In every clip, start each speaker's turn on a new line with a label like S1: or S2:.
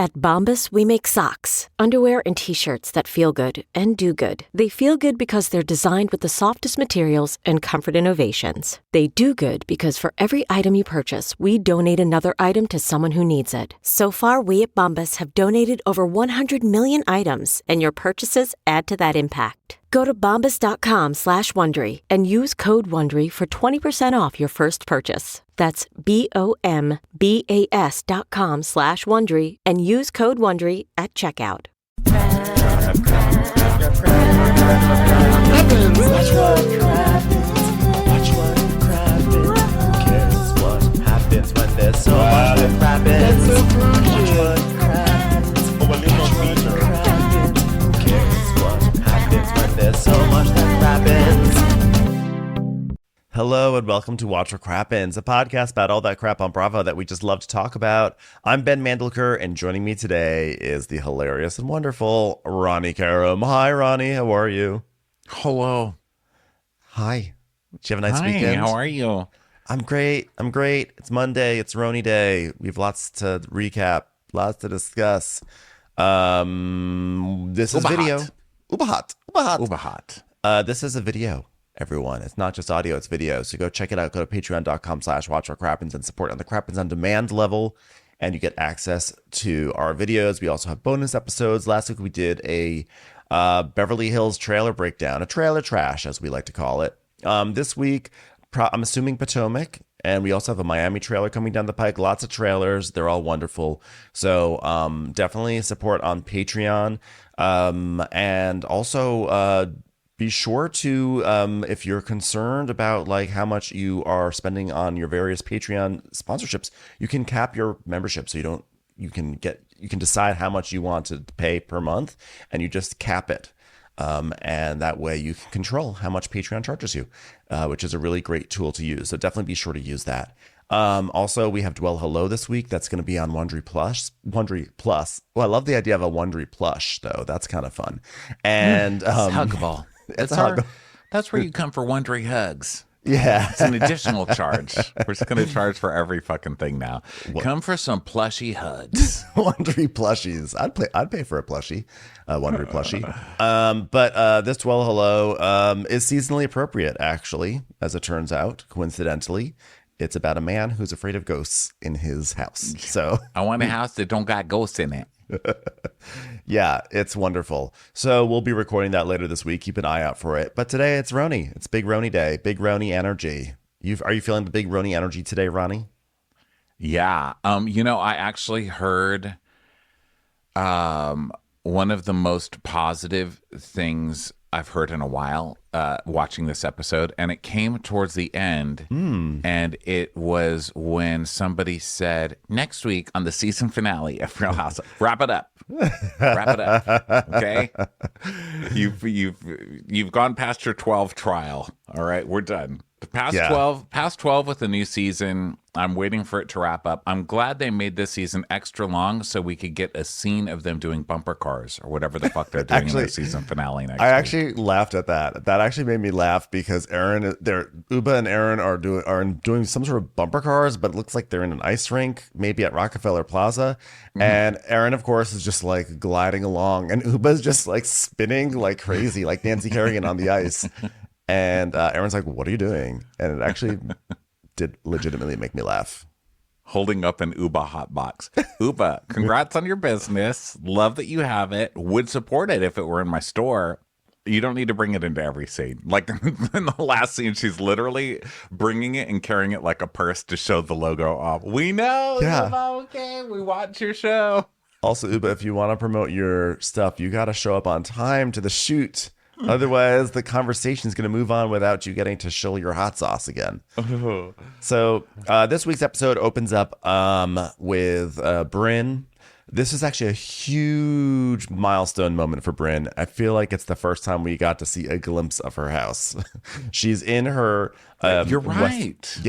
S1: At Bombas, we make socks, underwear, and T-shirts that feel good and do good. They feel good because they're designed with the softest materials and comfort innovations. They do good because for every item you purchase, we donate another item to someone who needs it. So far, we at Bombas have donated over 100 million items, and your purchases add to that impact. Go to bombas.com/Wondery and use code WONDERY for 20% off your first purchase. That's BOMBAS.com/Wondery and use code WONDERY at checkout.
S2: Watch what happens. Who cares what happens when there's so much that happens? Watch what happens. Who cares what happens when there's so much that happens?
S3: Hello and welcome to Watch What Crappens, a podcast about all that crap on Bravo that we just love to talk about. I'm Ben Mandelker, and joining me today is the hilarious and wonderful RHONY Karam. Hi, RHONY. How are you?
S4: Hello.
S3: Hi. Did you have a nice
S4: Hi,
S3: weekend?
S4: how are you?
S3: I'm great. It's Monday. It's RHONY Day. We have lots to recap, lots to discuss. This is video. Uber hot. This is a video, everyone. It's not just audio, it's video. So go check it out. Go to patreon.com/watchwhatcrappens and support on the Crappens on Demand level. And you get access to our videos. We also have bonus episodes. Last week we did a Beverly Hills trailer breakdown, a trailer trash, as we like to call it. This week, I'm assuming Potomac. And we also have a Miami trailer coming down the pike. Lots of trailers. They're all wonderful. So definitely support on Patreon. And also be sure to, if you're concerned about like how much you are spending on your various Patreon sponsorships, you can cap your membership. So you can decide how much you want to pay per month, and you just cap it. And that way you can control how much Patreon charges you, which is a really great tool to use. So definitely be sure to use that. Also, we have Dwell Hello this week. That's going to be on Wondery Plus. Well, I love the idea of a Wondery plush, though. That's kind of fun. And
S4: It's huggable. That's where you come for Wondery hugs.
S3: Yeah.
S4: It's an additional charge. We're just going to charge for every fucking thing now. Come for some plushy hugs.
S3: Wondery plushies. I'd pay for a plushie, Wondery plushie. But this Dwell Hello is seasonally appropriate, actually, as it turns out, coincidentally. It's about a man who's afraid of ghosts in his house. So
S4: I want a house that don't got ghosts in it.
S3: Yeah, it's wonderful. So we'll be recording that later this week. Keep an eye out for it. But today it's RHONY. It's Big RHONY Day. Big RHONY energy. Are you feeling the big RHONY energy today, Ronnie?
S4: Yeah. I actually heard one of the most positive things I've heard in a while watching this episode, and it came towards the end, and it was when somebody said, next week on the season finale of Real Housewives, wrap it up, okay? You've gone past your 12 trial, all right? We're done. Past 12 with the new season. I'm waiting for it to wrap up. I'm glad they made this season extra long so we could get a scene of them doing bumper cars or whatever the fuck they're doing in their season finale next week.
S3: I actually laughed at that. That actually made me laugh because Uba and Erin are doing some sort of bumper cars, but it looks like they're in an ice rink, maybe at Rockefeller Plaza. Mm-hmm. And Erin, of course, is just like gliding along, and Uba's just like spinning like crazy, like Nancy Kerrigan on the ice. And Erin's like, what are you doing? And it actually did legitimately make me laugh.
S4: Holding up an Uba hot box. Uba, congrats on your business. Love that you have it. Would support it if it were in my store. You don't need to bring it into every scene. Like in the last scene, she's literally bringing it and carrying it like a purse to show the logo off. We know.
S3: Yeah.
S4: Uba, okay. We watch your show.
S3: Also, Uba, if you want to promote your stuff, you got to show up on time to the shoot. Otherwise, the conversation is going to move on without you getting to show your hot sauce again. So this week's episode opens up with Brynn. This is actually a huge milestone moment for Brynn. I feel like it's the first time we got to see a glimpse of her house. She's in her...
S4: You're right.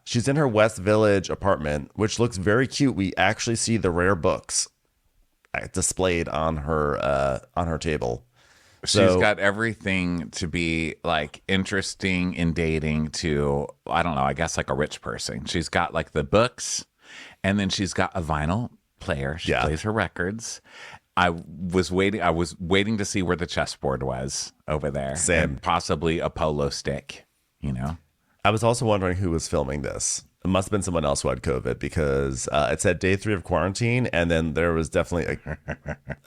S3: She's in her West Village apartment, which looks very cute. We actually see the rare books displayed on her table.
S4: She's got everything to be like interesting in dating to, I don't know, I guess like a rich person. She's got like the books, and then she's got a vinyl player. She plays her records. I was waiting to see where the chessboard was over there.
S3: Same.
S4: And possibly a polo stick,
S3: I was also wondering who was filming this. It must have been someone else who had COVID because it said day 3 of quarantine, and then there was definitely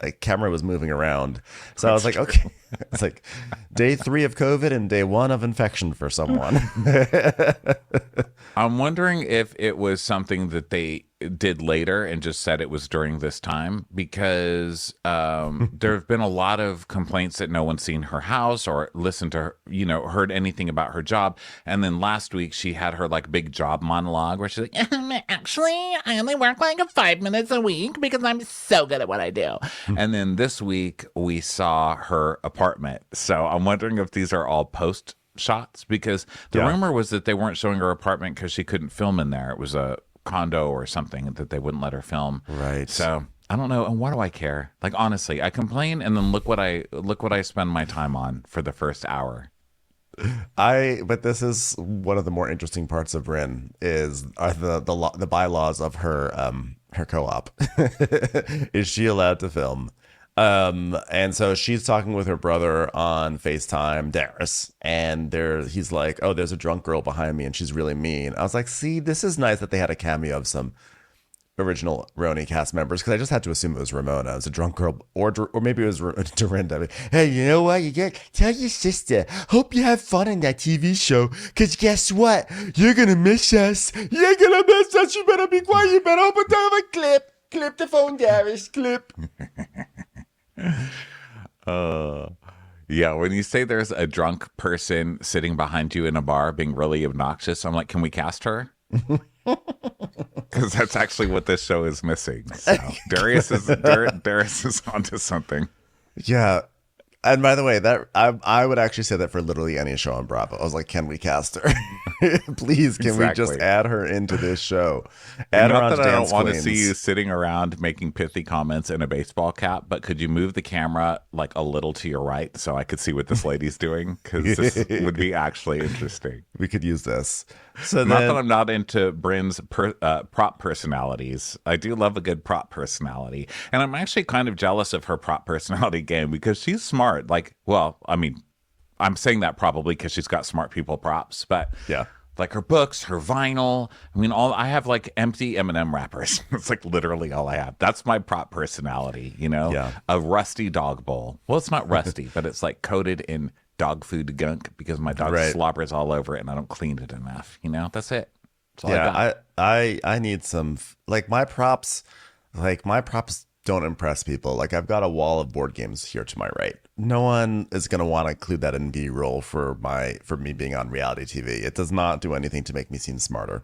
S3: a camera was moving around. So I was like, okay, it's like day 3 of COVID and day 1 of infection for someone.
S4: I'm wondering if it was something that they did later and just said it was during this time, because there have been a lot of complaints that no one's seen her house or listened to her, heard anything about her job. And then last week she had her like big job monologue where she's like, actually, I only work like 5 minutes a week because I'm so good at what I do. And then this week we saw her apartment. So I'm wondering if these are all post shots, because the rumor was that they weren't showing her apartment because she couldn't film in there. It was a condo or something that they wouldn't let her film.
S3: Right.
S4: So I don't know. And why do I care? Like, honestly, I complain and then look what I spend my time on for the first hour.
S3: But this is one of the more interesting parts of RHONY are the bylaws of her co-op. Is she allowed to film? And so she's talking with her brother on FaceTime, Darius, and he's like, oh, there's a drunk girl behind me and she's really mean. I was like, see, this is nice that they had a cameo of some original RHONY cast members, because I just had to assume it was Ramona. It was a drunk girl, or maybe it was Dorinda. Hey, you know what? Tell your sister, hope you have fun in that TV show, because guess what? You're going to miss us. You're going to miss us. You better be quiet. You better open down a clip. Clip the phone, Darius. Clip.
S4: Yeah, when you say there's a drunk person sitting behind you in a bar being really obnoxious, I'm like, can we cast her? Because that's actually what this show is missing. So Darius is onto something.
S3: Yeah. And by the way, that I would actually say that for literally any show on Bravo. I was like, can we cast her? Please, can we just add her into this show? Add her on
S4: Not that I don't want to see you sitting around making pithy comments in a baseball cap, but could you move the camera like a little to your right so I could see what this lady's doing? Because this would be actually interesting.
S3: We could use this. So
S4: not that I'm not into Bryn's prop personalities. I do love a good prop personality. And I'm actually kind of jealous of her prop personality game, because she's smart. Like, well, I mean, I'm saying that probably because she's got smart people props, but
S3: yeah,
S4: like her books, her vinyl. I mean, I have like empty M&M wrappers. It's like literally all I have. That's my prop personality,
S3: Yeah.
S4: A rusty dog bowl. Well, it's not rusty, but it's like coated in dog food gunk because my dog slobbers all over it and I don't clean it enough. That's it. That's all I got.
S3: I need some, like my props don't impress people. Like I've got a wall of board games here to my right. No one is going to want to include that in B-roll for me being on reality TV. It does not do anything to make me seem smarter.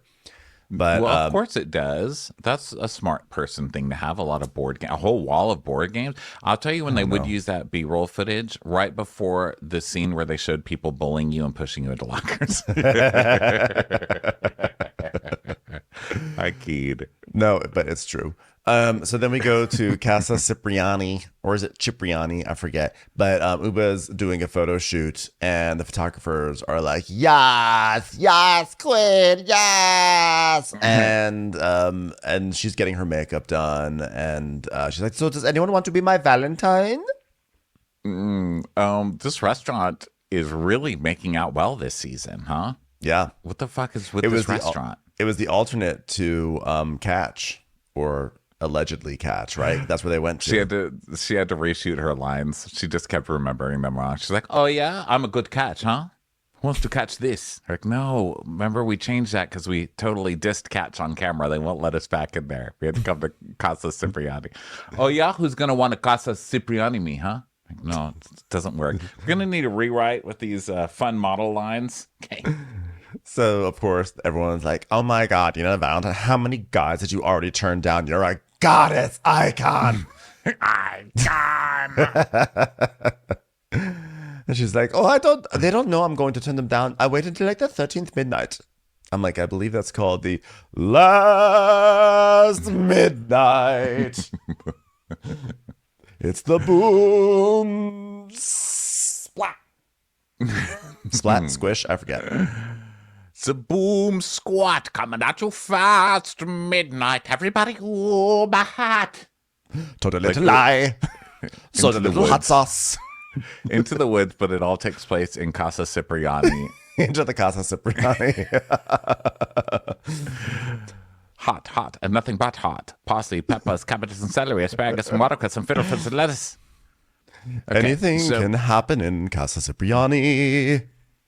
S3: But
S4: well, of course it does. That's a smart person thing to have, a lot of a whole wall of board games. I'll tell you when they would use that B-roll footage right before the scene where they showed people bullying you and pushing you into lockers. I keyed.
S3: No, but it's true. So then we go to Casa Cipriani, or is it Cipriani? I forget. But Uba's doing a photo shoot, and the photographers are like, yes, queen, yes. And she's getting her makeup done, and she's like, so does anyone want to be my Valentine?
S4: This restaurant is really making out well this season, huh?
S3: Yeah.
S4: What the fuck is with this restaurant?
S3: It was the alternate to Catch, or allegedly Catch, right? That's where they went to.
S4: She had to reshoot her lines. She just kept remembering them wrong. She's like, oh yeah, I'm a good catch, huh? Who wants to catch this? Like, no, remember we changed that because we totally dissed Catch on camera. They won't let us back in there. We had to come to Casa Cipriani. Oh yeah, who's gonna want to Casa Cipriani me, huh? Like, no, it doesn't work. We're gonna need a rewrite with these fun model lines. Okay.
S3: So, of course, everyone's like, oh my God, Valentine, how many guys did you already turn down? You're a goddess icon. Icon. And she's like, oh, they don't know I'm going to turn them down. I wait until like the 13th midnight. I'm like, I believe that's called the last midnight. It's the boom. Splat. Splat, squish, I forget.
S4: It's a boom squat coming at you fast midnight. Everybody, Uber hot.
S3: Told a little lie. So the little hot sauce.
S4: Into the woods, but it all takes place in Casa Cipriani.
S3: Into the Casa Cipriani.
S4: Hot, and nothing but hot. Parsley, peppers, cabbages, and celery, asparagus, and watercress, and fiddlefiddles and lettuce. Okay,
S3: Anything can happen in Casa Cipriani.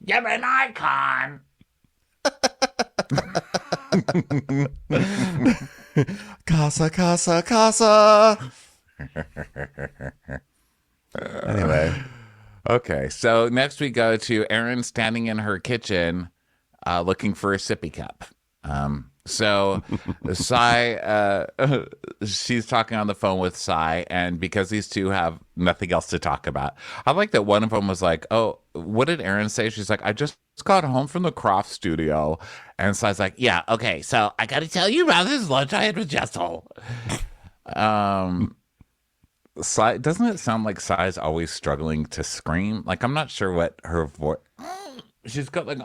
S4: Give me an icon.
S3: Casa. Anyway.
S4: Okay, so next we go to Erin standing in her kitchen looking for a sippy cup. So Sai, she's talking on the phone with Sai, and because these two have nothing else to talk about, I like that one of them was like, oh, what did Erin say? She's like, I just got home from the craft studio. And Sai's like, yeah, okay, so I got to tell you about this lunch I had with Jessel. Sai, doesn't it sound like Sai's always struggling to scream? Like, I'm not sure what her voice, she's got like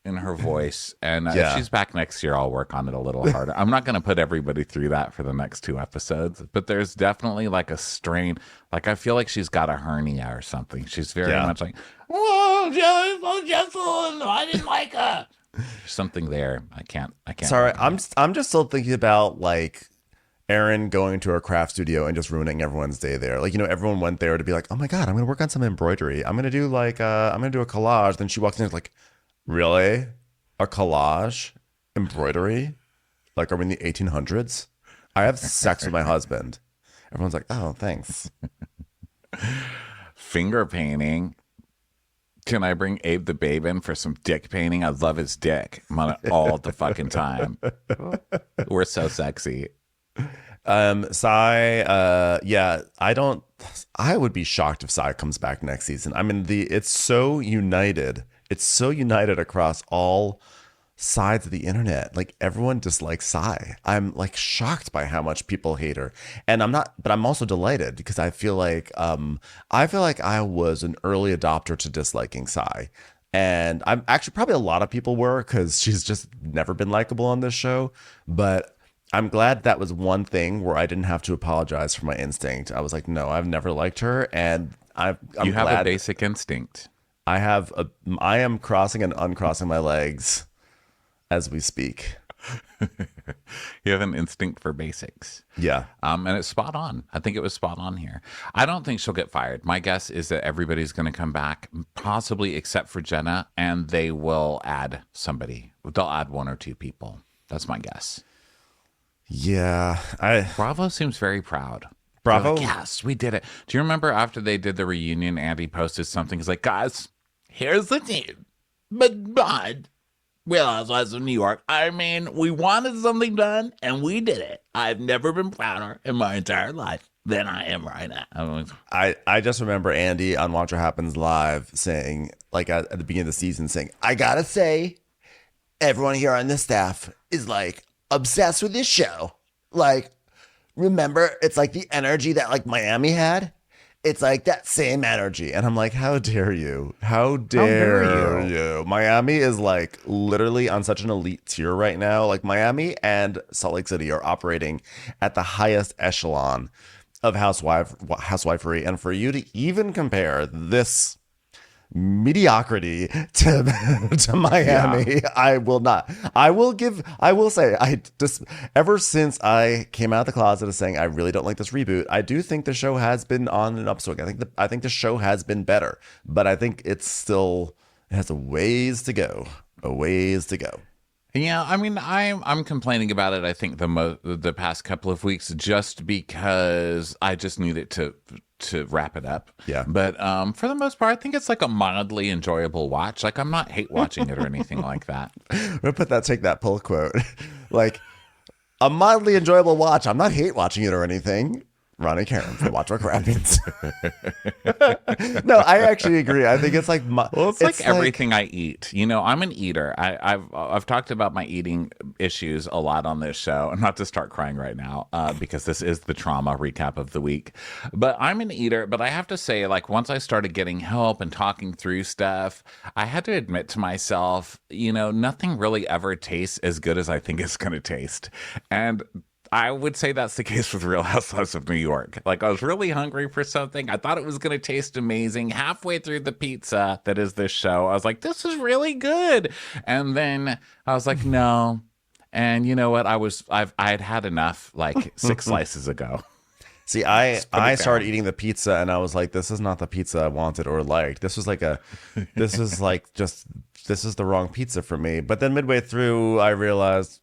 S4: in her voice, and if she's back next year, I'll work on it a little harder. I'm not going to put everybody through that for the next 2 episodes, but there's definitely like a strain. Like, I feel like she's got a hernia or something. She's very much like, oh, Jessel, I didn't like her. There's something there. I can't.
S3: Sorry, I'm just still thinking about like Erin going to her craft studio and just ruining everyone's day there. Like, you know, everyone went there to be like, oh my God, I'm going to work on some embroidery. I'm going to do like, I'm going to do a collage. Then she walks in and is like, really? A collage? Embroidery? Like, are we in the 1800s? I have sex with my husband. Everyone's like, oh, thanks.
S4: Finger painting. Can I bring Abe the Babe in for some dick painting? I love his dick. I'm on it all the fucking time. We're so sexy.
S3: Sai, I would be shocked if Sai comes back next season. I mean, it's so united. It's so united across all sides of the internet. Like, everyone dislikes Sai. I'm like shocked by how much people hate her. And I'm also delighted because I feel like I was an early adopter to disliking Sai. And I'm actually, probably a lot of people were, because she's just never been likable on this show. But I'm glad that was one thing where I didn't have to apologize for my instinct. I was like, no, I've never liked her. And I'm
S4: you have
S3: glad
S4: a basic instinct.
S3: I am crossing and uncrossing my legs as we speak.
S4: You have an instinct for basics.
S3: Yeah.
S4: And it's spot on. I think it was spot on here. I don't think she'll get fired. My guess is that everybody's going to come back, possibly except for Jenna, and they will add somebody. They'll add 1 or 2 people. That's my guess.
S3: Yeah.
S4: Bravo seems very proud.
S3: Bravo?
S4: Like, yes, we did it. Do you remember after they did the reunion, Andy posted something? He's like, guys, here's the team. But Real Housewives of New York. I mean, we wanted something done, and we did it. I've never been prouder in my entire life than I am right now.
S3: I just remember Andy on Watch What Happens Live saying, like at the beginning of the season, saying, I gotta say, everyone here on the staff is like obsessed with this show. Like, remember, it's like the energy that like Miami had. It's like that same energy. And I'm like, how dare you? How dare you? Miami is like literally on such an elite tier right now. Like, Miami and Salt Lake City are operating at the highest echelon of housewifery. And for you to even compare this mediocrity to Miami, yeah. I will not. I will say, ever since I came out of the closet as saying I really don't like this reboot, I do think the show has been on an upswing. I think the show has been better, but I think it has a ways to go.
S4: Yeah, I mean, I'm complaining about it. I think the past couple of weeks just because I just need it to wrap it up.
S3: Yeah.
S4: But for the most part, I think it's like a mildly enjoyable watch. Like, I'm not hate watching it or anything like that.
S3: I'm gonna take that pull quote. Like, a mildly enjoyable watch. I'm not hate watching it or anything. Ronnie Karen from Watch What Happens. No, I actually agree. I think it's like
S4: it's like everything I eat. You know, I'm an eater. I've talked about my eating issues a lot on this show. And not to start crying right now, because this is the trauma recap of the week. But I'm an eater. But I have to say, like, once I started getting help and talking through stuff, I had to admit to myself, you know, nothing really ever tastes as good as I think it's going to taste. And I would say that's the case with Real Housewives of New York. Like, I was really hungry for something. I thought it was going to taste amazing. Halfway through the pizza that is this show, I was like, this is really good. And then I was like, no. And you know what? I had enough like 6 slices ago.
S3: See, I started eating the pizza and I was like, this is not the pizza I wanted or liked. This is the wrong pizza for me. But then midway through, I realized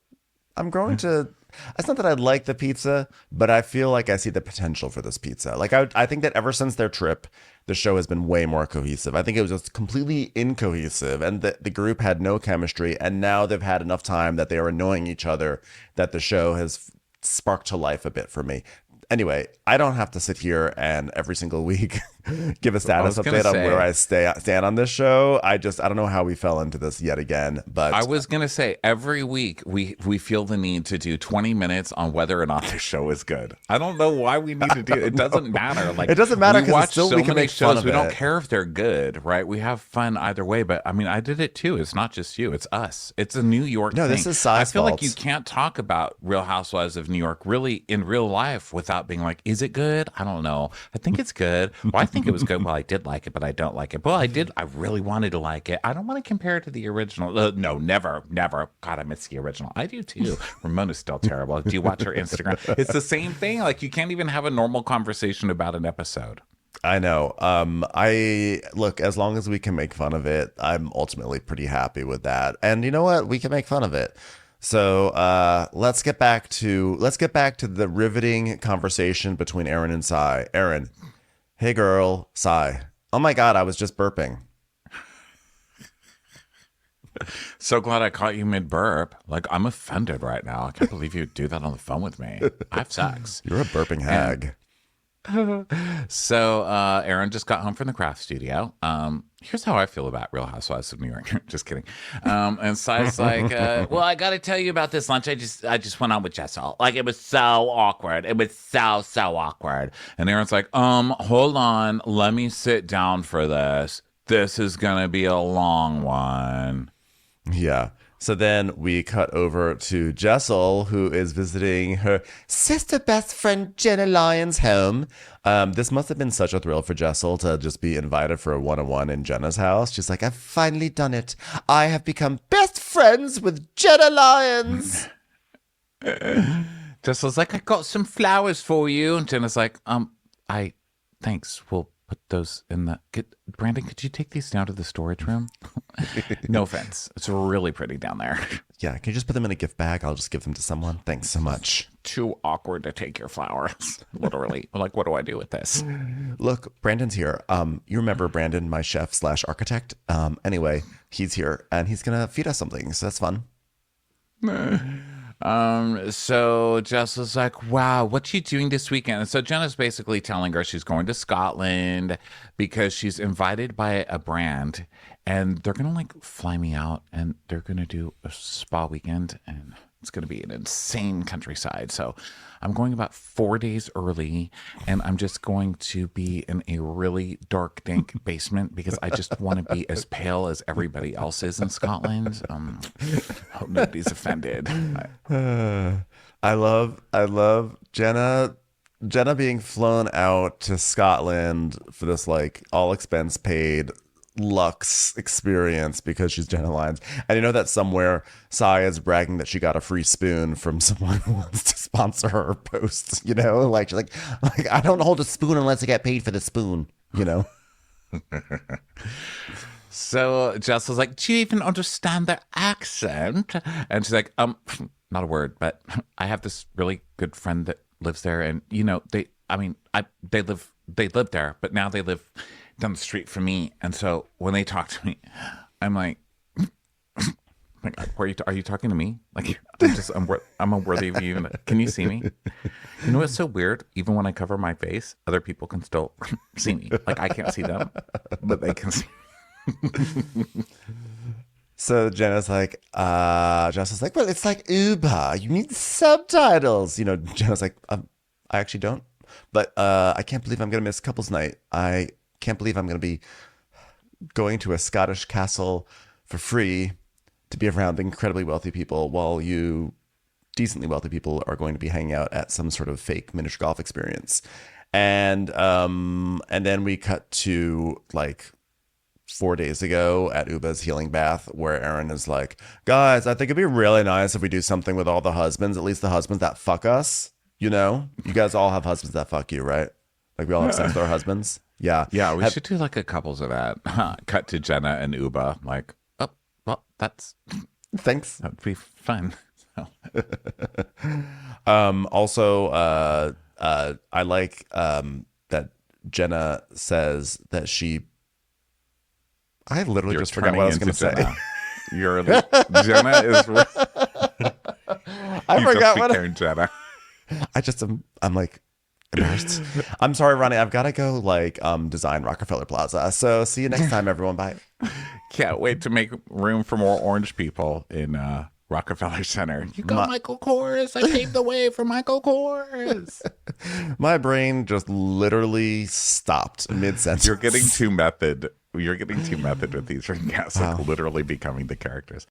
S3: I'm going to. It's not that I like the pizza, but I feel like I see the potential for this pizza. Like, I think that ever since their trip, the show has been way more cohesive. I think it was just completely incohesive, and the group had no chemistry. And now they've had enough time that they are annoying each other that the show has sparked to life a bit for me. Anyway, I don't have to sit here and every single week give a status update on where I stand on this show. I don't know how we fell into this yet again. But
S4: I was going to say, every week we feel the need to do 20 minutes on whether or not the show is good. I don't know why we need to do it. It doesn't matter. Like,
S3: it doesn't matter because we can make fun of
S4: we
S3: it.
S4: don't care if they're good, right? We have fun either way. But I mean, I did it too. It's not just you. It's us. It's a New York thing.
S3: This is Sai's
S4: I feel
S3: fault.
S4: like you can't talk about Real Housewives of New York really in real life without being like, is it good? I don't know. I think it's good. Well, I think it was good. Well, I did like it, but I don't like it. Well, I really wanted to like it. I don't want to compare it to the original. No, never. God, I miss the original. I do too. Ramona's still terrible. Do you watch her Instagram? It's the same thing. Like, you can't even have a normal conversation about an episode.
S3: I know. Look, as long as we can make fun of it, I'm ultimately pretty happy with that. And you know what? We can make fun of it. So let's get back to the riveting conversation between Erin and Sai. Erin, hey girl, Sai. Oh my God, I was just burping.
S4: So glad I caught you mid burp. Like, I'm offended right now. I can't believe you would do that on the phone with me. I have sex.
S3: You're a burping hag.
S4: So Erin just got home from the craft studio. Here's how I feel about Real Housewives of New York. Just kidding. And Sai's like, well, I got to tell you about this lunch. I just went on with Jessel. Like, it was so awkward. It was so awkward. And Erin's like, hold on. Let me sit down for this. This is going to be a long one.
S3: Yeah. So then we cut over to Jessel, who is visiting her sister best friend Jenna Lyons' home. This must have been such a thrill for Jessel to just be invited for a one-on-one in Jenna's house. She's like, I've finally done it. I have become best friends with Jenna Lyons.
S4: Jessel's like, I got some flowers for you. And Jenna's like, thanks. We'll put those in the... Brandon, could you take these down to the storage room? No offense. It's really pretty down there.
S3: Yeah, can you just put them in a gift bag? I'll just give them to someone. Thanks so much.
S4: Too awkward to take your flowers. Literally. Like, what do I do with this?
S3: Look, Brandon's here. You remember Brandon, my chef / architect? Anyway, he's here and he's going to feed us something. So that's fun.
S4: So Jess was like, wow, what's she doing this weekend? And so Jenna's basically telling her she's going to Scotland because she's invited by a brand and they're going to like fly me out and they're going to do a spa weekend and it's going to be an insane countryside. So I'm going about 4 days early and I'm just going to be in a really dark, dank basement because I just want to be as pale as everybody else is in Scotland. Hope nobody's offended.
S3: I love Jenna being flown out to Scotland for this like all expense paid luxe experience because she's Jenna Lyons. And you know that somewhere Sai is bragging that she got a free spoon from someone who wants to sponsor her posts, you know? Like she's like I don't hold a spoon unless I get paid for the spoon, you know?
S4: So Jess was like, do you even understand their accent? And she's like, not a word, but I have this really good friend that lives there and you know, they live there, but now they live down the street from me. And so when they talk to me, I'm like, Like, are you talking to me? Like, I'm unworthy of you. Even, can you see me? You know what's so weird? Even when I cover my face, other people can still see me. Like, I can't see them, but they can see.
S3: So Jenna's like, Jess is like, well, it's like Uber. You need subtitles. You know, Jenna's like, I actually don't. But I can't believe I'm going to miss couples night. I can't believe I'm going to be going to a Scottish castle for free to be around incredibly wealthy people while you decently wealthy people are going to be hanging out at some sort of fake miniature golf experience. And then we cut to like 4 days ago at Uba's healing bath, where Erin is like, guys, I think it'd be really nice if we do something with all the husbands, at least the husbands that fuck us. You know, you guys all have husbands that fuck you, right? Like we all have sex with our husbands. Yeah.
S4: Yeah, we should do like a couples of that. Cut to Jenna and Uba. Like, oh, well, that's...
S3: Thanks.
S4: That would be fun.
S3: Also, I like that Jenna says that she... I literally just forgot what I was going to say.
S4: Jenna is...
S3: I forgot what...
S4: Jenna.
S3: I'm like embarrassed. I'm sorry, Ronnie. I've got to go like design Rockefeller Plaza. So see you next time, everyone. Bye.
S4: Can't wait to make room for more orange people in Rockefeller Center. You go, Michael Kors. I paved the way for Michael Kors.
S3: My brain just literally stopped mid-sentence.
S4: You're getting too method. You're getting too method with these ringcasts, like literally becoming the characters.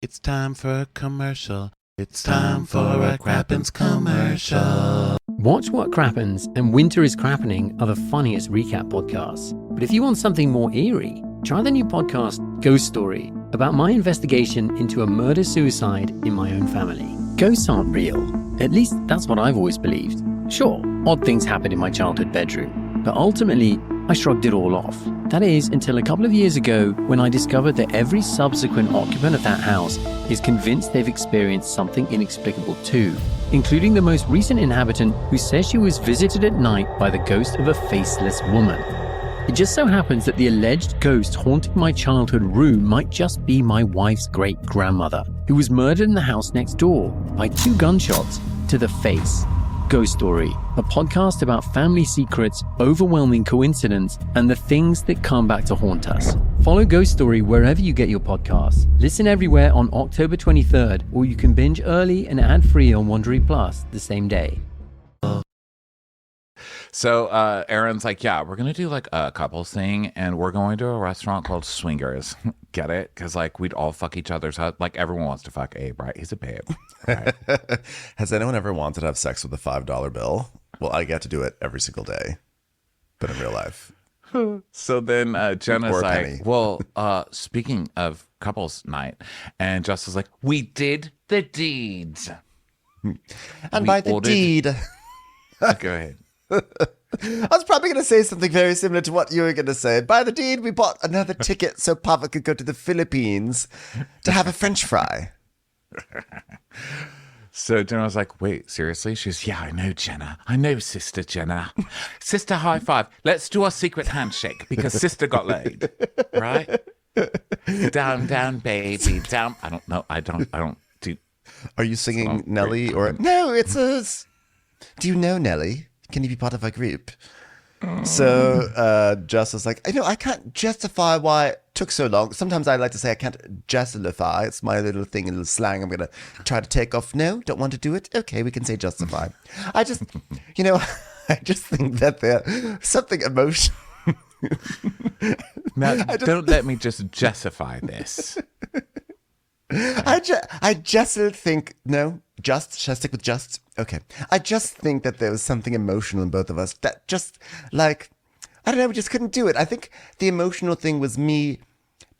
S2: It's time for a commercial. It's time for a Crappens commercial.
S5: Watch What Crappens and Winter is Crappening are the funniest recap podcasts. But if you want something more eerie, try the new podcast Ghost Story, about my investigation into a murder-suicide in my own family. Ghosts aren't real. At least that's what I've always believed. Sure, odd things happened in my childhood bedroom, but ultimately, I shrugged it all off. That is, until a couple of years ago when I discovered that every subsequent occupant of that house is convinced they've experienced something inexplicable too, including the most recent inhabitant who says she was visited at night by the ghost of a faceless woman. It just so happens that the alleged ghost haunting my childhood room might just be my wife's great-grandmother, who was murdered in the house next door by 2 gunshots to the face. Ghost Story, a podcast about family secrets, overwhelming coincidence, and the things that come back to haunt us. Follow Ghost Story wherever you get your podcasts. Listen everywhere on October 23rd, or you can binge early and ad-free on Wondery Plus the same day.
S4: So Erin's like, yeah, we're going to do like a couples thing, and we're going to a restaurant called Swingers. Get it? Because like we'd all fuck each other's husband. Like everyone wants to fuck Abe, right? He's a babe. Right?
S3: Has anyone ever wanted to have sex with a $5 bill? Well, I get to do it every single day, but in real life.
S4: So then Jenna's
S3: Or a
S4: like,
S3: penny.
S4: well, speaking of couples night, and Jess is like, we did the deeds.
S3: And
S4: We
S3: by the
S4: ordered-
S3: deed...
S4: Go ahead.
S3: I was probably going to say something very similar to what you were going to say. By the deed, we bought another ticket so Pavit could go to the Philippines to have a French fry.
S4: So Jenna was like, wait, seriously? She's, yeah, I know, Jenna. I know, Sister Jenna. Sister high five. Let's do our secret handshake because Sister got laid. Right? Down, down, baby, down. I don't know. I don't do.
S3: Are you singing
S4: Oh,
S3: Nelly
S4: great.
S3: or... No, it's us. Do you know Nelly? Can you be part of our group? So Jess is like, I can't justify why it took so long. Sometimes I like to say I can't justify. It's my little thing, a little slang I'm going to try to take off. No, don't want to do it? Okay, we can say justify. I just, I just think that there's something emotional.
S4: Now, don't let me just justify this.
S3: I just think, no, just, shall I stick with just? Okay. I just think that there was something emotional in both of us that just, like, I don't know, we just couldn't do it. I think the emotional thing was me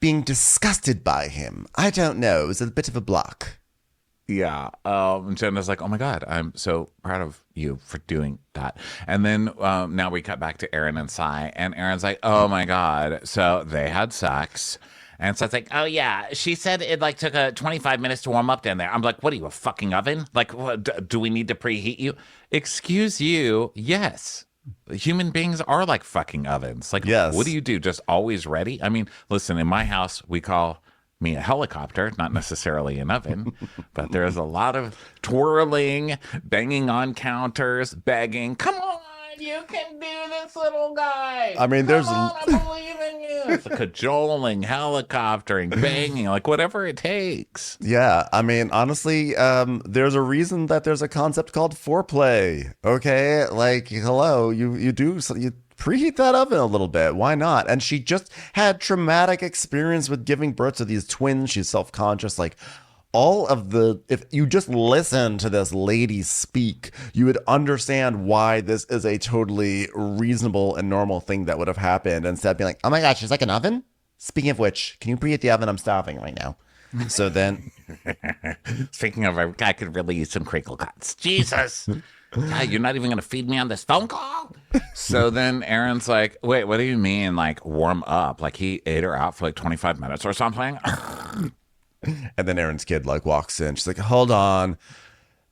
S3: being disgusted by him. I don't know. It was a bit of a block.
S4: Yeah. Jenna's like, oh my God, I'm so proud of you for doing that. And then now we cut back to Erin and Sai, and Erin's like, oh my God. So they had sex. And so it's like, oh yeah, she said it like took 25 minutes to warm up down there. I'm like, what are you, a fucking oven? Like, what, do we need to preheat you? Excuse you. Yes. Human beings are like fucking ovens. Like,
S3: yes.
S4: What do you do? Just always ready? I mean, listen, in my house, we call me a helicopter, not necessarily an oven, but there's a lot of twirling, banging on counters, begging, come on, you can do this, little guy.
S3: I mean,
S4: I believe in you. It's cajoling, helicoptering, banging, like whatever it takes.
S3: Yeah, I mean, honestly, there's a reason that there's a concept called foreplay. Okay, like, hello, you preheat that oven a little bit. Why not? And she just had traumatic experience with giving birth to these twins. She's self-conscious. Like, if you just listen to this lady speak, you would understand why this is a totally reasonable and normal thing that would have happened, instead of being like, oh my gosh, she's like an oven? Speaking of which, can you preheat the oven? I'm starving right now. So then...
S4: Speaking of, I could really use some crinkle cuts. Jesus! God, you're not even going to feed me on this phone call? So then Erin's like, wait, what do you mean, like, warm up? Like, he ate her out for like 25 minutes or something?
S3: And then Erin's kid like walks in. She's like, hold on.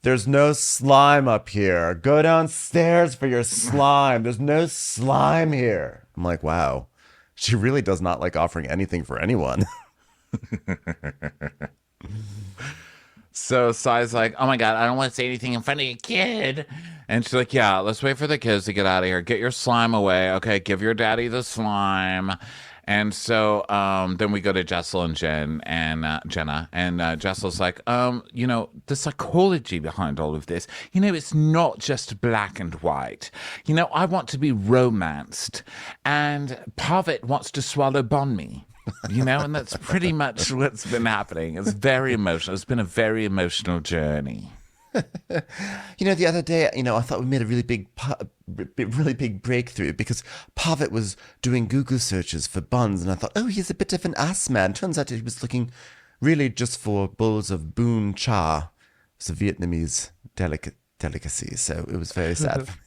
S3: There's no slime up here. Go downstairs for your slime. There's no slime here. I'm like, wow. She really does not like offering anything for anyone.
S4: So Sai's like, oh my God, I don't want to say anything in front of your kid. And she's like, yeah, let's wait for the kids to get out of here. Get your slime away. Okay, give your daddy the slime. And so then we go to Jessel and Jenna. And Jessel's like, the psychology behind all of this, it's not just black and white. I want to be romanced. And Pavit wants to swallow Bonmi. And that's pretty much what's been happening. It's very emotional. It's been a very emotional journey.
S3: The other day, I thought we made a really big breakthrough because Pavit was doing Google searches for buns, and I thought, oh, he's a bit of an ass man. Turns out he was looking really just for bowls of boon cha. It's a Vietnamese delicacy, so it was very sad for me.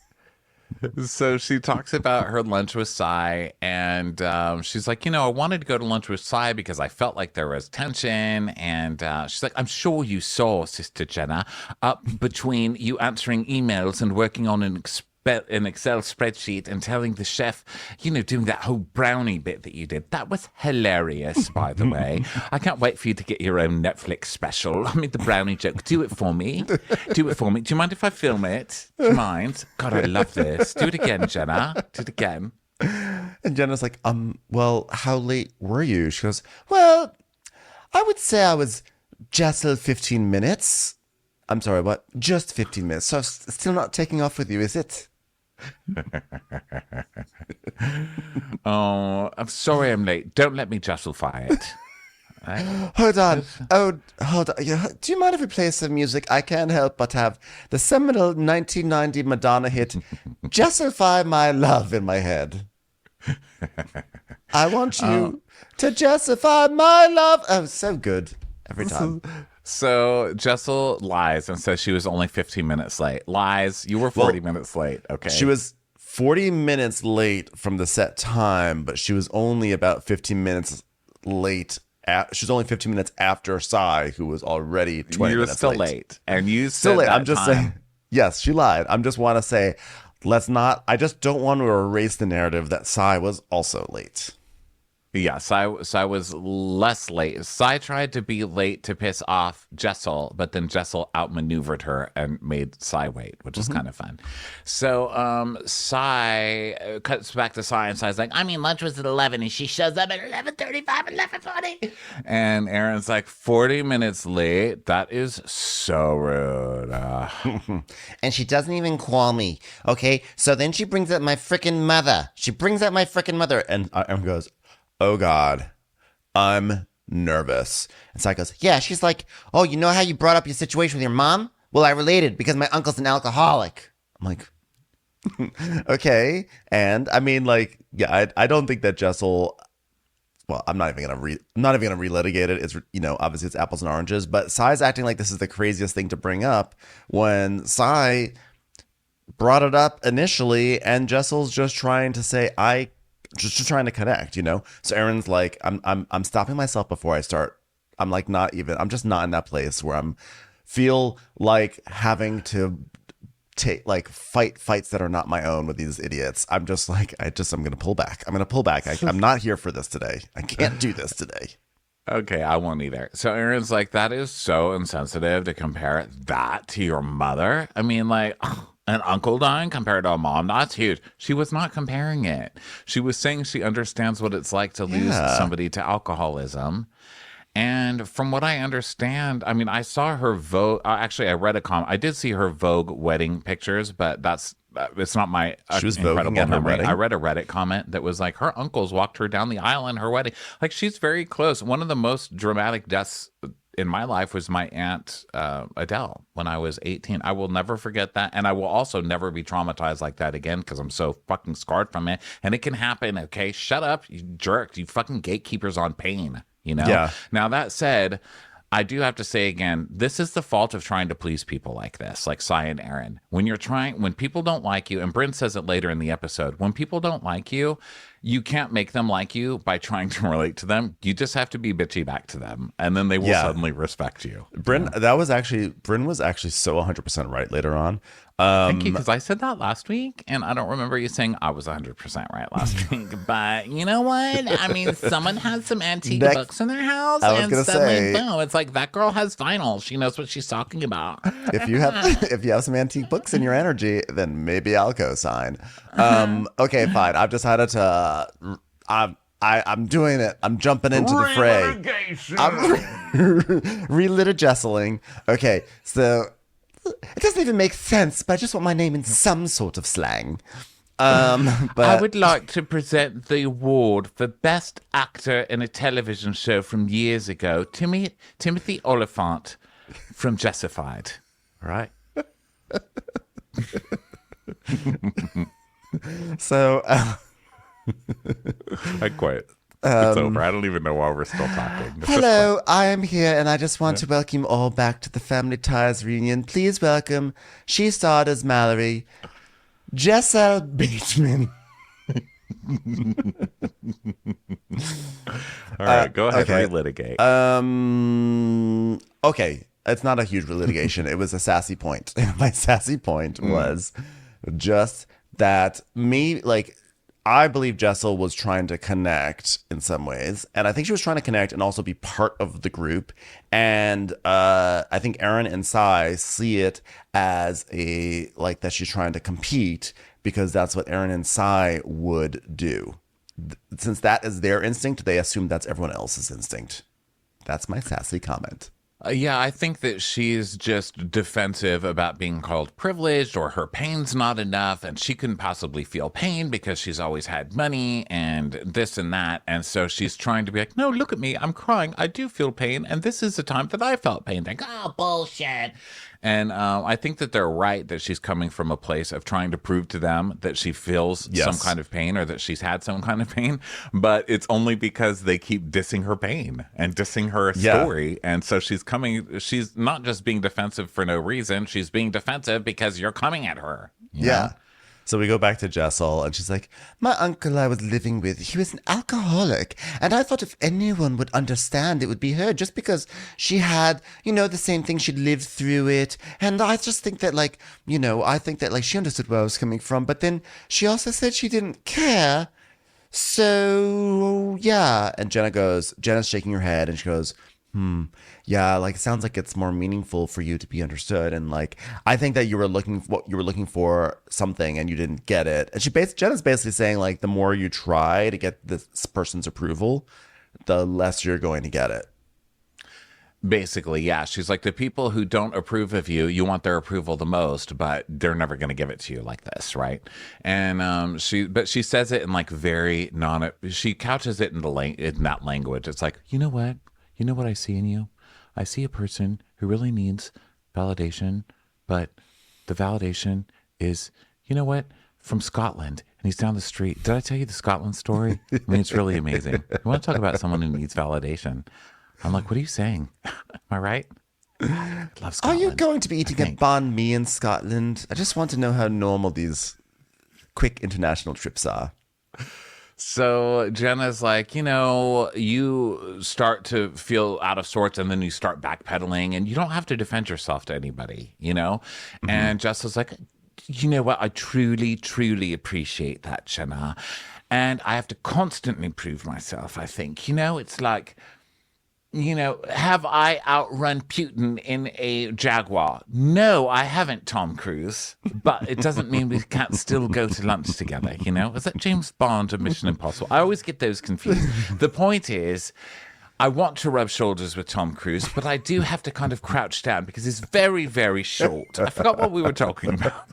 S4: So she talks about her lunch with Sai, and she's like, I wanted to go to lunch with Sai because I felt like there was tension. And she's like, I'm sure you saw, Sister Jenna, up between you answering emails and working on an Excel spreadsheet and telling the chef, doing that whole brownie bit that you did. That was hilarious, by the way. I can't wait for you to get your own Netflix special. I mean, the brownie joke. Do it for me. Do it for me. Do you mind if I film it? Do you mind? God, I love this. Do it again, Jenna. Do it again.
S3: And Jenna's like, well, how late were you? She goes, well, I would say I was just 15 minutes. I'm sorry, what? Just 15 minutes. So still not taking off with you, is it?
S4: Oh, I'm sorry I'm late. Don't let me justify it. Right?
S3: Hold on. Oh, hold on. Do you mind if we play some music? I can't help but have the seminal 1990 Madonna hit, Justify My Love, in my head. I want you to justify my love. Oh, so good. Every time.
S4: So Jessel lies and says she was only 15 minutes late. Lies. You were 40 minutes late. Okay.
S3: She was 40 minutes late from the set time, but she was only about 15 minutes late. She was only 15 minutes after Sai, who was already 20 minutes
S4: still late. And you still
S3: late. I'm just saying. Yes, she lied. I just want to say, I just don't want to erase the narrative that Sai was also late.
S4: Yeah, Sai was less late. Sai tried to be late to piss off Jessel, but then Jessel outmaneuvered her and made Sai wait, which is kind of fun. So Sai cuts back to Sai, and Sai's like, I mean, lunch was at 11, and she shows up at 11:35, 11:40. And Erin's like, 40 minutes late? That is so rude.
S3: And she doesn't even call me, okay? So then she brings up my freaking mother. And Erin goes, oh God, I'm nervous. And Sai goes, yeah. She's like, oh, you know how you brought up your situation with your mom? Well, I related because my uncle's an alcoholic. I'm like, okay. And I mean, like, yeah, I don't think that Jessel, well, I'm not even gonna relitigate it. It's, obviously it's apples and oranges, but Sai's acting like this is the craziest thing to bring up when Sai brought it up initially, and Jessel's just trying to say, just trying to connect, So Erin's like, I'm stopping myself before I start. I'm like, I'm just not in that place where feel like having to fight fights that are not my own with these idiots. I'm just like, I'm going to pull back. I'm not here for this today. I can't do this today.
S4: Okay, I won't either. So Erin's like, that is so insensitive to compare that to your mother. I mean, like, an uncle dying compared to a mom, that's huge. She was not comparing it. She was saying she understands what it's like to lose somebody to alcoholism. And from what I understand, I mean, I saw her Vogue. Actually, I read a comment. I did see her Vogue wedding pictures, but it's not my
S3: she was
S4: incredible
S3: at her
S4: memory.
S3: wedding?
S4: I read a Reddit comment that was like, her uncles walked her down the aisle in her wedding. Like, she's very close. One of the most dramatic deaths in my life was my aunt Adele when I was 18. I will never forget that. And I will also never be traumatized like that again because I'm so fucking scarred from it. And it can happen, okay? Shut up, you jerk. You fucking gatekeepers on pain. You know?
S3: Yeah.
S4: Now, that said, I do have to say again, this is the fault of trying to please people like this, like Sai and Erin. When people don't like you, and Bryn says it later in the episode, when people don't like you, you can't make them like you by trying to relate to them. You just have to be bitchy back to them, and then they will suddenly respect you.
S3: Bryn was actually so 100% right later on.
S4: Thank you, because I said that last week, and I don't remember you saying I was 100% right last week. But you know what? I mean, someone has some antique books in their house, and suddenly, boom, it's like, that girl has vinyl. She knows what she's talking about.
S3: If you have some antique books in your energy, then maybe I'll co-sign. Okay, fine. I've decided to. I'm doing it. I'm jumping into the fray. I'm relitigesseling. Okay, so. It doesn't even make sense, but I just want my name in some sort of slang. But
S4: I would like to present the award for Best Actor in a Television Show from years ago, Timothy Oliphant from Justified. All right.
S3: So
S4: I quit. It's over. I don't even know why we're still talking.
S3: Hello, I am here, and I just want to welcome you all back to the Family Ties reunion. Please welcome, she starred as Mallory, Jessel Bateman.
S4: All right, go ahead, relitigate.
S3: Okay, it's not a huge litigation. It was a sassy point. My sassy point was just that I believe Jessel was trying to connect in some ways. And I think she was trying to connect and also be part of the group. And I think Erin and Sai see it as that she's trying to compete because that's what Erin and Sai would do. Since that is their instinct, they assume that's everyone else's instinct. That's my sassy comment.
S4: Yeah, I think that she's just defensive about being called privileged, or her pain's not enough, and she couldn't possibly feel pain because she's always had money and this and that. And so she's trying to be like, no, look at me, I'm crying. I do feel pain. And this is the time that I felt pain. Like, oh, bullshit. And I think that they're right that she's coming from a place of trying to prove to them that she feels some kind of pain, or that she's had some kind of pain. But it's only because they keep dissing her pain and dissing her story. And so she's not just being defensive for no reason. She's being defensive because you're coming at her. You know?
S3: So we go back to Jessel, and she's like, my uncle I was living with, he was an alcoholic. And I thought if anyone would understand, it would be her, just because she had, the same thing. She'd lived through it. And I just think that, she understood where I was coming from. But then she also said she didn't care. So, yeah. And Jenna's shaking her head, and she goes, yeah, it sounds like it's more meaningful for you to be understood. And I think that you were looking for something and you didn't get it. And Jenna's basically saying the more you try to get this person's approval, the less you're going to get it.
S4: Basically, yeah. She's like, the people who don't approve of you, you want their approval the most, but they're never going to give it to you like this, right? And she says it in she couches it in that language. It's like, you know what? You know what I see in you? I see a person who really needs validation, but the validation is, you know what? From Scotland, and he's down the street. Did I tell you the Scotland story? I mean, it's really amazing. You want to talk about someone who needs validation? I'm like, what are you saying? Am I right? I love Scotland.
S3: Are you going to be eating a banh mi in Scotland? I just want to know how normal these quick international trips are.
S4: So Jenna's like, you start to feel out of sorts, and then you start backpedaling, and you don't have to defend yourself to anybody, Mm-hmm. And Jess like, you know what? I truly, truly appreciate that, Jenna. And I have to constantly prove myself, I think. It's like, have I outrun Putin in a Jaguar? No, I haven't, Tom Cruise. But it doesn't mean we can't still go to lunch together, Is that James Bond or Mission Impossible? I always get those confused. The point is, I want to rub shoulders with Tom Cruise, but I do have to kind of crouch down because he's very, very short. I forgot what we were talking about.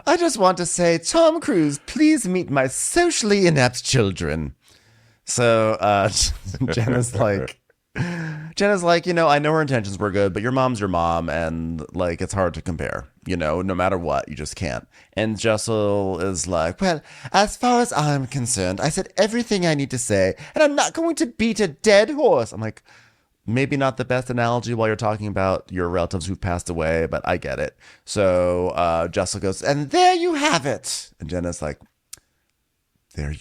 S3: I just want to say, Tom Cruise, please meet my socially inept children. So Jenna's like, I know her intentions were good, but your mom's your mom, and like it's hard to compare. No matter what, you just can't. And Jessel is like, well, as far as I'm concerned, I said everything I need to say, and I'm not going to beat a dead horse. I'm like, maybe not the best analogy while you're talking about your relatives who've passed away, but I get it. So Jessel goes, and there you have it. And Jenna's like, there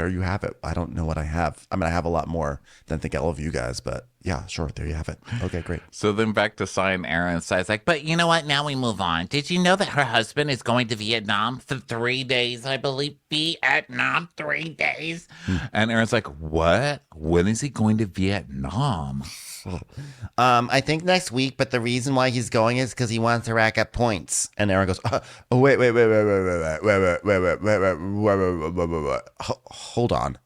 S3: you have it. I don't know what I have. I mean, I have a lot more than I think all of you guys, but yeah, sure. There you have it. Okay, great.
S4: So then back to Sai and Erin. Sai's like, but you know what? Now we move on. Did you know that her husband is going to Vietnam for 3 days, I believe? Vietnam, 3 days? And Erin's like, what? When is he going to Vietnam?
S3: I think next week, but the reason why he's going is because he wants to rack up points. And Erin goes, wait. Hold on.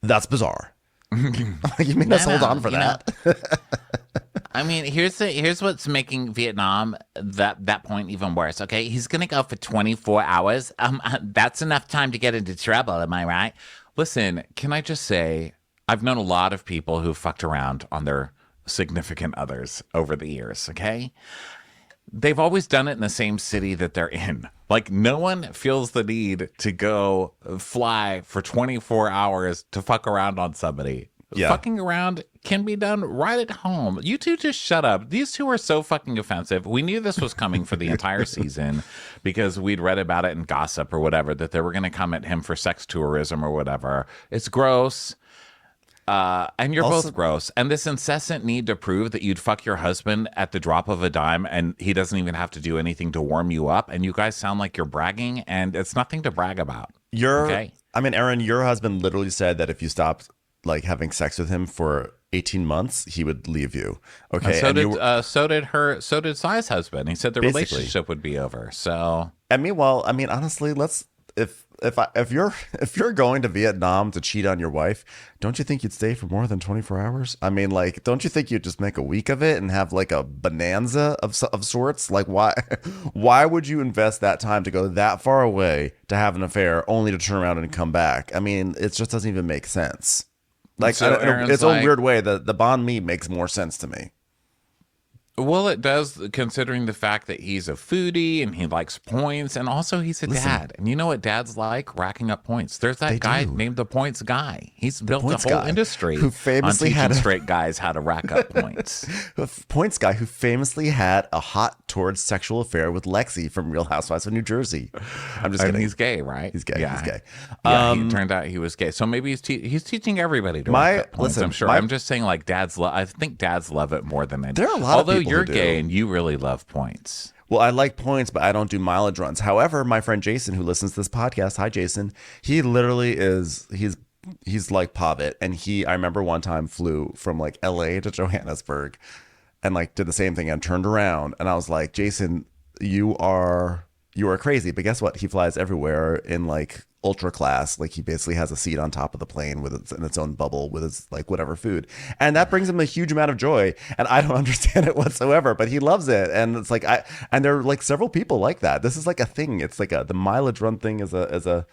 S3: That's bizarre. You mean us hold on for that?
S4: I mean, here's what's making Vietnam that point even worse. Okay, he's gonna go for 24 hours. That's enough time to get into trouble. Am I right? Listen, can I just say, I've known a lot of people who fucked around on their significant others over the years, okay? They've always done it in the same city that they're in. Like, no one feels the need to go fly for 24 hours to fuck around on somebody. Yeah. Fucking around can be done right at home. You two just shut up. These two are so fucking offensive. We knew this was coming for the entire season because we'd read about it in gossip or whatever, that they were going to come at him for sex tourism or whatever. It's gross. And you're also both gross. And this incessant need to prove that you'd fuck your husband at the drop of a dime and he doesn't even have to do anything to warm you up. And you guys sound like you're bragging, and it's nothing to brag about.
S3: Okay? I mean, Erin, your husband literally said that if you stopped like having sex with him for 18 months, he would leave you. Okay.
S4: So did Sai's husband. He said the relationship would be over. So
S3: meanwhile, I mean, honestly, if you're going to Vietnam to cheat on your wife, don't you think you'd stay for more than 24 hours? I mean, like, don't you think you'd just make a week of it and have like a bonanza of sorts? Like, why would you invest that time to go that far away to have an affair only to turn around and come back? I mean, it just doesn't even make sense. Like, so in its own weird way, the banh mi makes more sense to me.
S4: Well, it does, considering the fact that he's a foodie and he likes points, and also he's a dad. And you know what dads like? Racking up points. There's that guy named the Points Guy. He's built a whole industry
S3: who famously
S4: on teaching straight guys how to rack up points.
S3: Points Guy who famously had a hot towards sexual affair with Lexi from Real Housewives of New Jersey. I'm just kidding.
S4: And he's gay, right?
S3: He's gay.
S4: Yeah.
S3: He's gay.
S4: Yeah, he turned out he was gay. So maybe he's teaching everybody to rack up points. I'm sure. I'm just saying, like, I think dads love it more than anything.
S3: There are a lot of people
S4: you're gay and you really love points.
S3: Well, I like points, but I don't do mileage runs. However, my friend Jason, who listens to this podcast, hi Jason, he literally he's like Pavit, and I remember one time flew from like LA to Johannesburg and like did the same thing and turned around, and I was like, Jason, you are crazy. But guess what? He flies everywhere in like ultra class. Like, he basically has a seat on top of the plane with its own bubble with his like whatever food, and that brings him a huge amount of joy, and I don't understand it whatsoever, but he loves it. And it's like and there are like several people like that. This is like a thing. It's like the mileage run thing is a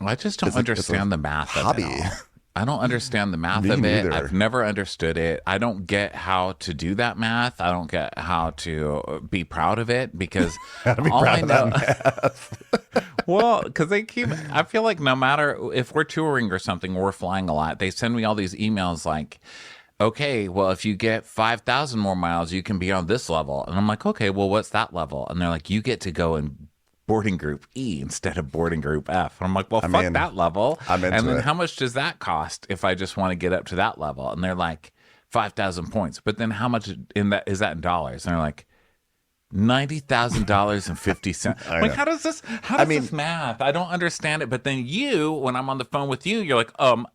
S4: I just don't understand the math
S3: hobby.
S4: Of it all. I don't understand the math
S3: Me
S4: of it.
S3: neither.
S4: I've never understood it. I don't get how to do that math. I don't get how to be proud of it, because all I know. Well, because I feel like no matter if we're touring or something, we're flying a lot, they send me all these emails like, okay, well, if you get 5,000 more miles, you can be on this level. And I'm like, okay, well, what's that level? And they're like, you get to go in boarding group E instead of boarding group F. And I'm like, well, fuck that level.
S3: I'm into
S4: and then
S3: it.
S4: How much does that cost if I just want to get up to that level? And they're like, 5,000 points. But then how much is that in dollars? And they're like, $90,000.50. Like, how does this math? I don't understand it. But then you, when I'm on the phone with you, you're like,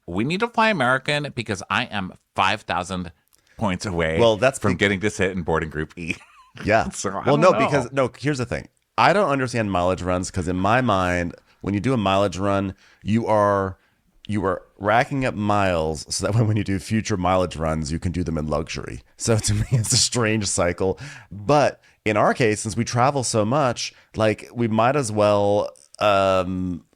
S4: we need to fly American because I am 5,000 points away from getting to sit in boarding group E.
S3: Yeah.
S4: So
S3: here's the thing. I don't understand mileage runs because in my mind, when you do a mileage run, you are racking up miles so that when you do future mileage runs, you can do them in luxury. So to me, it's a strange cycle. But in our case, since we travel so much, like we might as well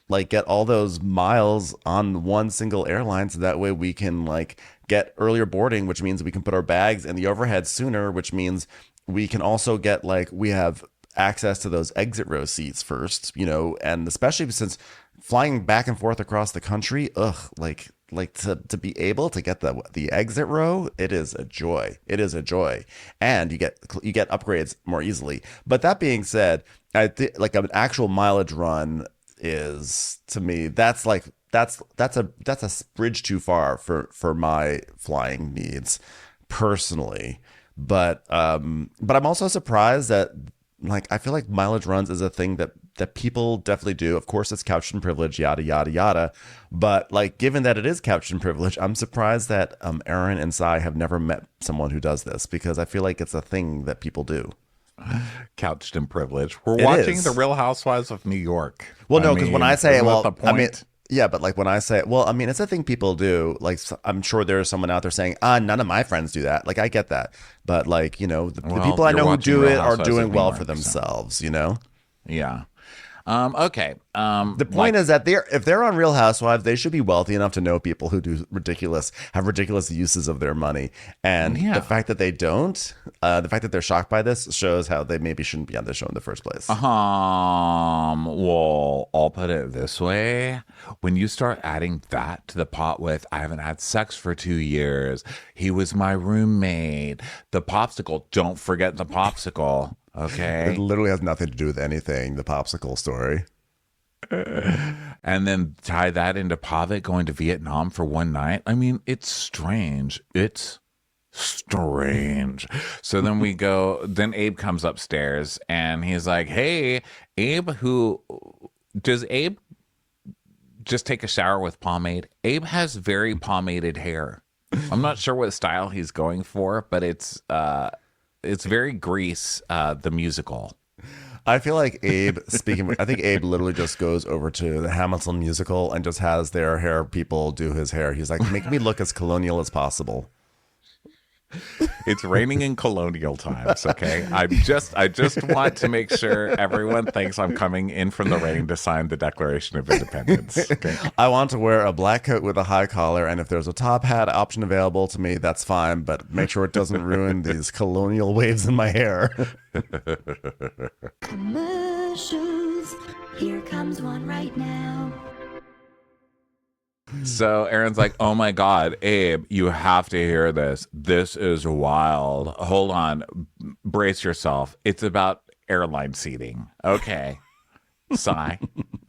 S3: like get all those miles on one single airline so that way we can like get earlier boarding, which means we can put our bags in the overhead sooner, which means we can also get like we have access to those exit row seats first, and especially since flying back and forth across the country, like to be able to get the exit row, it is a joy. And you get upgrades more easily. But that being said, I think like an actual mileage run is, to me, that's a bridge too far for my flying needs personally. But I'm also surprised that, like, I feel like mileage runs is a thing that people definitely do. Of course, it's couched in privilege, yada, yada, yada. But, like, given that it is couched in privilege, I'm surprised that Erin and Sai have never met someone who does this, because I feel like it's a thing that people do.
S4: Couched in privilege. We're watching The Real Housewives of New York.
S3: Well, no, because when I say,
S4: I mean,
S3: yeah, but like when I say, it's a thing people do. Like, I'm sure there's someone out there saying, none of my friends do that. Like, I get that. But like, the people I know who do it are doing well for themselves,
S4: Yeah. Okay.
S3: The point is that if they're on Real Housewives, they should be wealthy enough to know people who have ridiculous uses of their money. And the fact that they don't, the fact that they're shocked by this shows how they maybe shouldn't be on the show in the first place.
S4: Well, I'll put it this way. When you start adding that to the pot with, I haven't had sex for 2 years, he was my roommate, the popsicle, don't forget the popsicle. Okay.
S3: It literally has nothing to do with anything, the popsicle story.
S4: And then tie that into Pavit going to Vietnam for one night. I mean, it's strange. So then then Abe comes upstairs and he's like, hey, Abe, does Abe just take a shower with pomade? Abe has very pomaded hair. I'm not sure what style he's going for, but it's very Grease, the musical.
S3: I feel like Abe, I think Abe literally just goes over to the Hamilton musical and just has their hair people do his hair. He's like, make me look as colonial as possible.
S4: It's raining in colonial times, okay? I just want to make sure everyone thinks I'm coming in from the rain to sign the Declaration of Independence. Okay?
S3: I want to wear a black coat with a high collar, and if there's a top hat option available to me, that's fine, but make sure it doesn't ruin these colonial waves in my hair.
S6: Commercials. Here comes one right now.
S4: So Erin's like, oh my God, Abe, you have to hear this. This is wild. Hold on. Brace yourself. It's about airline seating. Okay. Sai,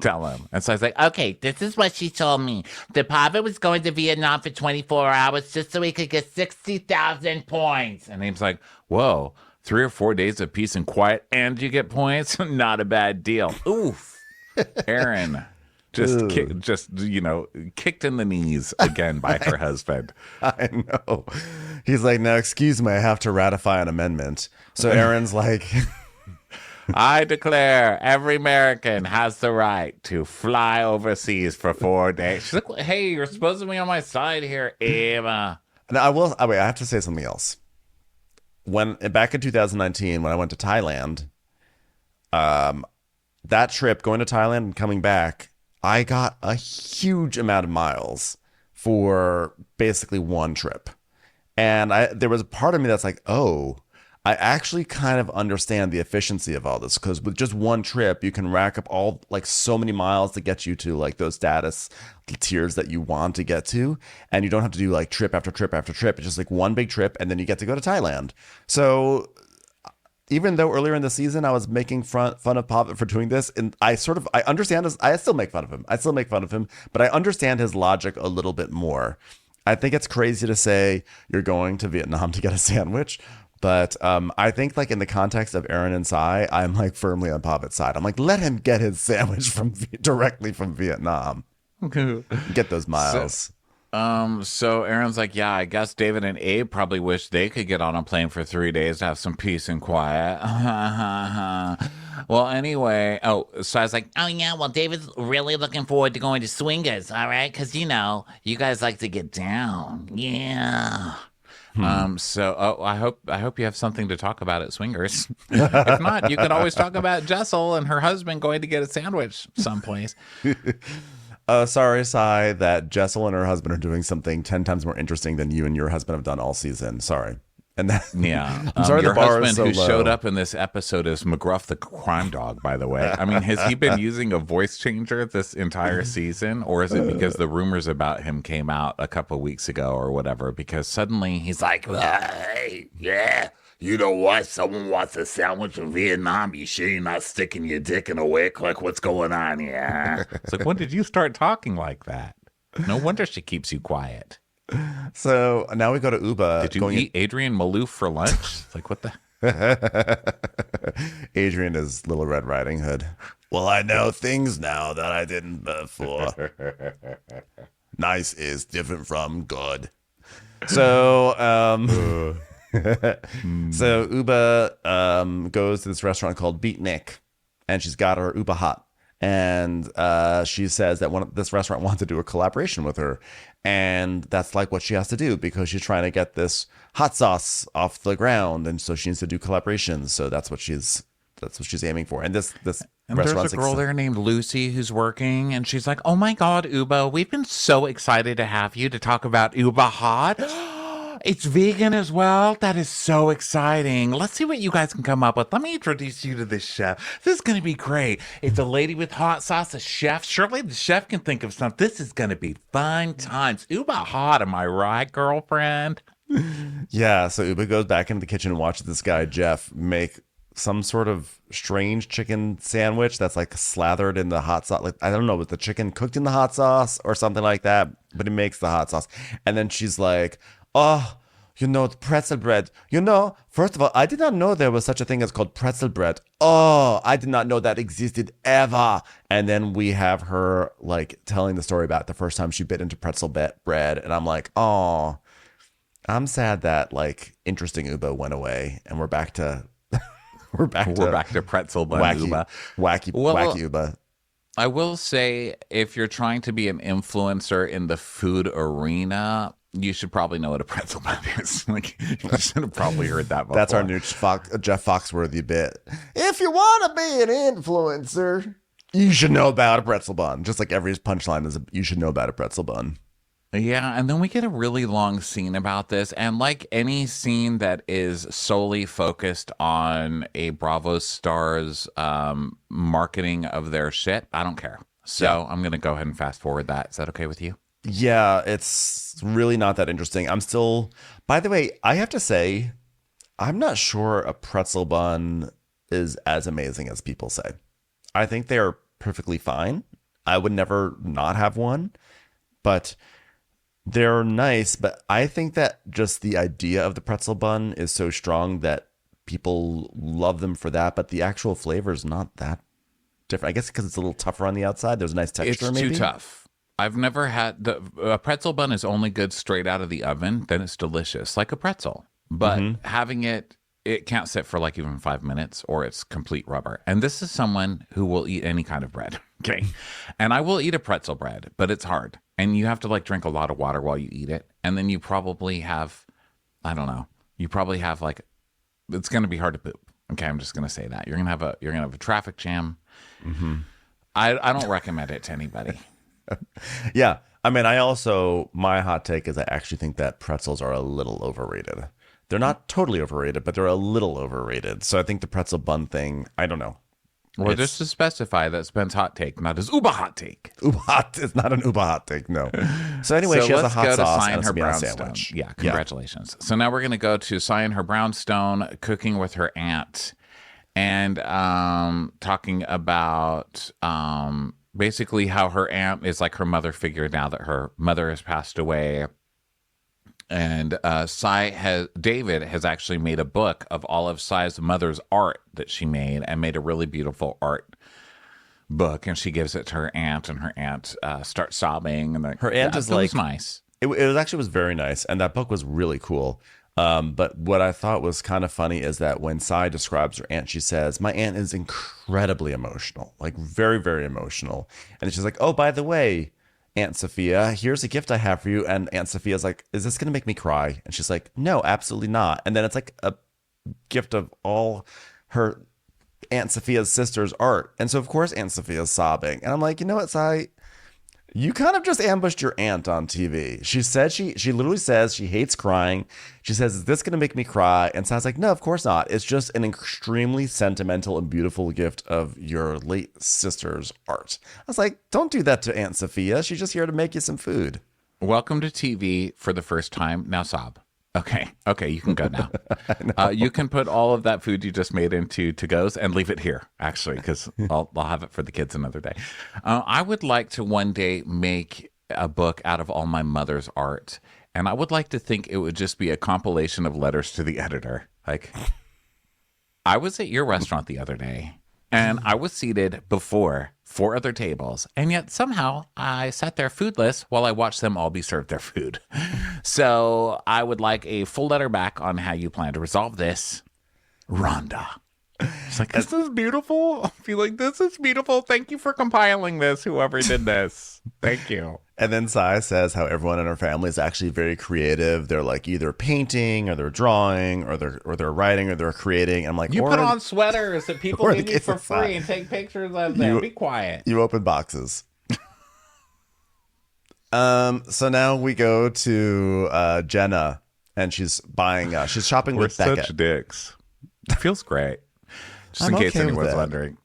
S4: tell him. And Sai's like,
S7: okay, this is what she told me. The Pavit was going to Vietnam for 24 hours just so he could get 60,000 points.
S4: And Abe's like, whoa, 3 or 4 days of peace and quiet and you get points? Not a bad deal. Oof. Erin. Kicked in the knees again by her husband.
S3: I know. He's like, now, excuse me, I have to ratify an amendment. So Erin's like,
S4: I declare every American has the right to fly overseas for 4 days. She's like, hey, you're supposed to be on my side here, Ava.
S3: Now, I have to say something else. Back in 2019, when I went to Thailand, that trip, going to Thailand and coming back, I got a huge amount of miles for basically one trip. And there was a part of me that's like, oh, I actually kind of understand the efficiency of all this, because with just one trip, you can rack up so many miles to get you to like those status tiers that you want to get to. And you don't have to do like trip after trip after trip. It's just like one big trip and then you get to go to Thailand. So even though earlier in the season I was making fun of Pavit for doing this, and I understand this. I still make fun of him. But I understand his logic a little bit more. I think it's crazy to say you're going to Vietnam to get a sandwich, But I think like in the context of Erin and Sai, I'm like firmly on Pavit's side. I'm like, let him get his sandwich directly from Vietnam. Get those miles.
S4: So Erin's like, yeah, I guess David and Abe probably wish they could get on a plane for 3 days to have some peace and quiet. Well, anyway, so I was like,
S7: Oh, yeah, well, David's really looking forward to going to Swingers, all right? Because, you guys like to get down. Yeah.
S4: I hope you have something to talk about at Swingers. If not, you can always talk about Jessel and her husband going to get a sandwich someplace.
S3: Sorry, Sai, that Jessel and her husband are doing something 10 times more interesting than you and your husband have done all season. Sorry. And that,
S4: yeah,
S3: I'm sorry,
S4: your
S3: the bar
S4: husband
S3: is so
S4: who
S3: low.
S4: showed up in this episode is McGruff the crime dog, by the way. I mean, has he been using a voice changer this entire season, or is it because the rumors about him came out a couple weeks ago or whatever? Because suddenly he's like,
S7: Hey, yeah. You know what? Someone wants a sandwich in Vietnam. You sure you're not sticking your dick in a wick? Like, what's going on here?
S4: it's like, when did you start talking like that? No wonder she keeps you quiet.
S3: So now we go to Uba.
S4: Did you eat Adrian Malouf for lunch? It's like, what the?
S3: Adrian is Little Red Riding Hood. Well, I know things now that I didn't before. Nice is different from good. So, so Uba goes to this restaurant called Beatnik, and she's got her Uba Hot. And she says that this restaurant wants to do a collaboration with her. And that's like what she has to do because she's trying to get this hot sauce off the ground. And so she needs to do collaborations. So that's what she's aiming for. And this
S4: and there's a girl there named Lucy who's working. And she's like, oh, my God, Uba, we've been so excited to have you to talk about Uba Hot. It's vegan as well. That is so exciting. Let's see what you guys can come up with. Let me introduce you to this chef. This is going to be great. It's a lady with hot sauce, a chef. Surely the chef can think of something. This is going to be fun times. Uba hot, am I right, girlfriend?
S3: Yeah, so Uba goes back into the kitchen and watches this guy, Jeff, make some sort of strange chicken sandwich that's like slathered in the hot sauce. Like, I don't know, was the chicken cooked in the hot sauce or something like that? But he makes the hot sauce. And then she's like, oh, the pretzel bread. First of all, I did not know there was such a thing as called pretzel bread. Oh, I did not know that existed ever. And then we have her like telling the story about the first time she bit into pretzel bread. And I'm like, oh, I'm sad that like interesting Uba went away and we're back to
S4: pretzel bun Uba.
S3: Wacky Uba.
S4: I will say, if you're trying to be an influencer in the food arena, you should probably know what a pretzel bun is. Like, you should have probably heard that before.
S3: That's our new Jeff Foxworthy bit. If you want to be an influencer, you should know about a pretzel bun. Just like every punchline is, you should know about a pretzel bun.
S4: Yeah, and then we get a really long scene about this. And like any scene that is solely focused on a Bravo star's marketing of their shit, I don't care. So I'm going to go ahead and fast forward that. Is that okay with you?
S3: Yeah, it's really not that interesting. I'm still, by the way, I have to say, I'm not sure a pretzel bun is as amazing as people say. I think they are perfectly fine. I would never not have one, but they're nice. But I think that just the idea of the pretzel bun is so strong that people love them for that. But the actual flavor is not that different. I guess because it's a little tougher on the outside. There's a nice texture.
S4: It's
S3: maybe
S4: too tough. I've never had a pretzel bun is only good straight out of the oven. Then it's delicious, like a pretzel. But having it can't sit for like even 5 minutes or it's complete rubber. And this is someone who will eat any kind of bread. Okay. And I will eat a pretzel bread, but it's hard. And you have to like drink a lot of water while you eat it. And then you probably have, I don't know, you probably have like, it's going to be hard to poop. Okay. I'm just going to say that. You're going to have a traffic jam. I don't recommend it to anybody.
S3: Yeah. I mean, my hot take is I actually think that pretzels are a little overrated. They're not totally overrated, but they're a little overrated. So I think the pretzel bun thing, I don't know.
S4: Well, just to specify, that's Ben's hot take, not his Uba hot take.
S3: Uba hot. It's not an Uba hot take, no. So anyway, she has a hot sauce and it's a sandwich.
S4: Yeah, congratulations. So now we're going to go to Sai and her brownstone cooking with her aunt and talking about basically how her aunt is like her mother figure now that her mother has passed away. And David has actually made a book of all of Sai's mother's art that she made and made a really beautiful art book. And she gives it to her aunt, and her aunt starts sobbing. And
S3: her aunt is like,
S4: was nice.
S3: It was very nice. And that book was really cool. But what I thought was kind of funny is that when Sai describes her aunt, she says, my aunt is incredibly emotional, like very, very emotional. And she's like, oh, by the way, Aunt Sophia, here's a gift I have for you. And Aunt Sophia's like, is this going to make me cry? And she's like, no, absolutely not. And then it's like a gift of all her Aunt Sophia's sister's art. And so, of course, Aunt Sophia's sobbing. And I'm like, you know what, Sai? You kind of just ambushed your aunt on TV. She said she literally says she hates crying. She says, is this going to make me cry? And Sai's like, no, of course not. It's just an extremely sentimental and beautiful gift of your late sister's art. I was like, don't do that to Aunt Sophia. She's just here to make you some food.
S4: Welcome to TV for the first time. Now sob. Okay, you can go now. You can put all of that food you just made into to-goes and leave it here, actually, because I'll have it for the kids another day. I would like to one day make a book out of all my mother's art, and I would like to think it would just be a compilation of letters to the editor. Like, I was at your restaurant the other day, and I was seated before 4 other tables, and yet somehow I sat there foodless while I watched them all be served their food. So I would like a full letter back on how you plan to resolve this. Rhonda. It's like, this is beautiful. I feel like this is beautiful. Thank you for compiling this, whoever did this. Thank you.
S3: And then Sai says how everyone in her family is actually very creative. They're like either painting or they're drawing or they're writing or they're creating. And I'm like,
S4: you put on sweaters that people give you for free and take pictures of them. Be quiet.
S3: You open boxes. So now we go to Jenna, and she's buying. She's shopping with Beckett.
S4: Such dicks. It feels great. Just in case anyone's wondering.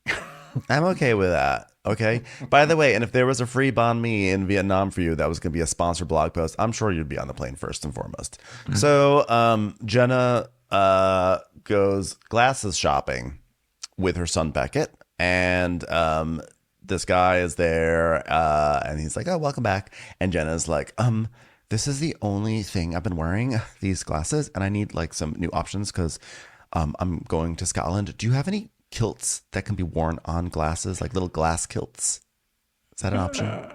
S3: I'm okay with that. Okay. By the way, and if there was a free banh mi in Vietnam for you, that was going to be a sponsored blog post, I'm sure you'd be on the plane first and foremost. Mm-hmm. So Jenna goes glasses shopping with her son Beckett, and this guy is there, and he's like, oh, welcome back. And Jenna's like, this is the only thing I've been wearing, these glasses, and I need like some new options because I'm going to Scotland. Do you have any kilts that can be worn on glasses, like little glass kilts? Is that an option?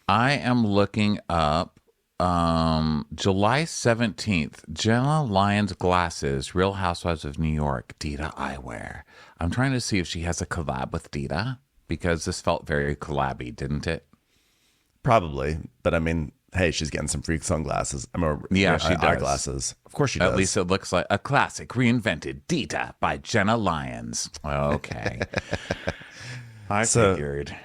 S4: I am looking up July 17th, Jenna Lyons glasses, Real Housewives of New York, Dita Eyewear. I'm trying to see if she has a collab with Dita, because this felt very collabby, didn't it?
S3: Probably, but I mean, hey, she's getting some freak sunglasses. She does. Eyeglasses. Of course she does.
S4: At least it looks like a classic reinvented. Dita by Jenna Lyons. Okay. I figured.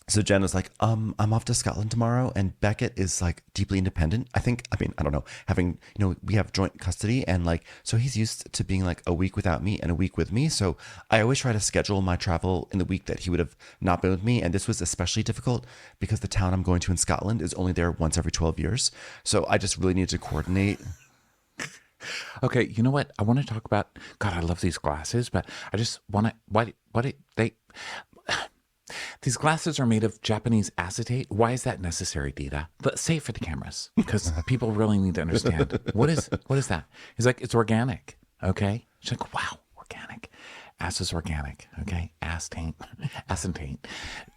S3: So Jenna's like, I'm off to Scotland tomorrow, and Beckett is like deeply independent. I don't know, having, we have joint custody, and like, so he's used to being like a week without me and a week with me. So I always try to schedule my travel in the week that he would have not been with me. And this was especially difficult because the town I'm going to in Scotland is only there once every 12 years. So I just really need to coordinate.
S4: Okay, you know what? I want to talk about, God, I love these glasses, but I just want to, these glasses are made of Japanese acetate. Why is that necessary, Dita? Let's say it for the cameras, because people really need to understand. What is that? He's like, it's organic. Okay. She's like, wow, organic. Ass is organic. Okay. Ass taint.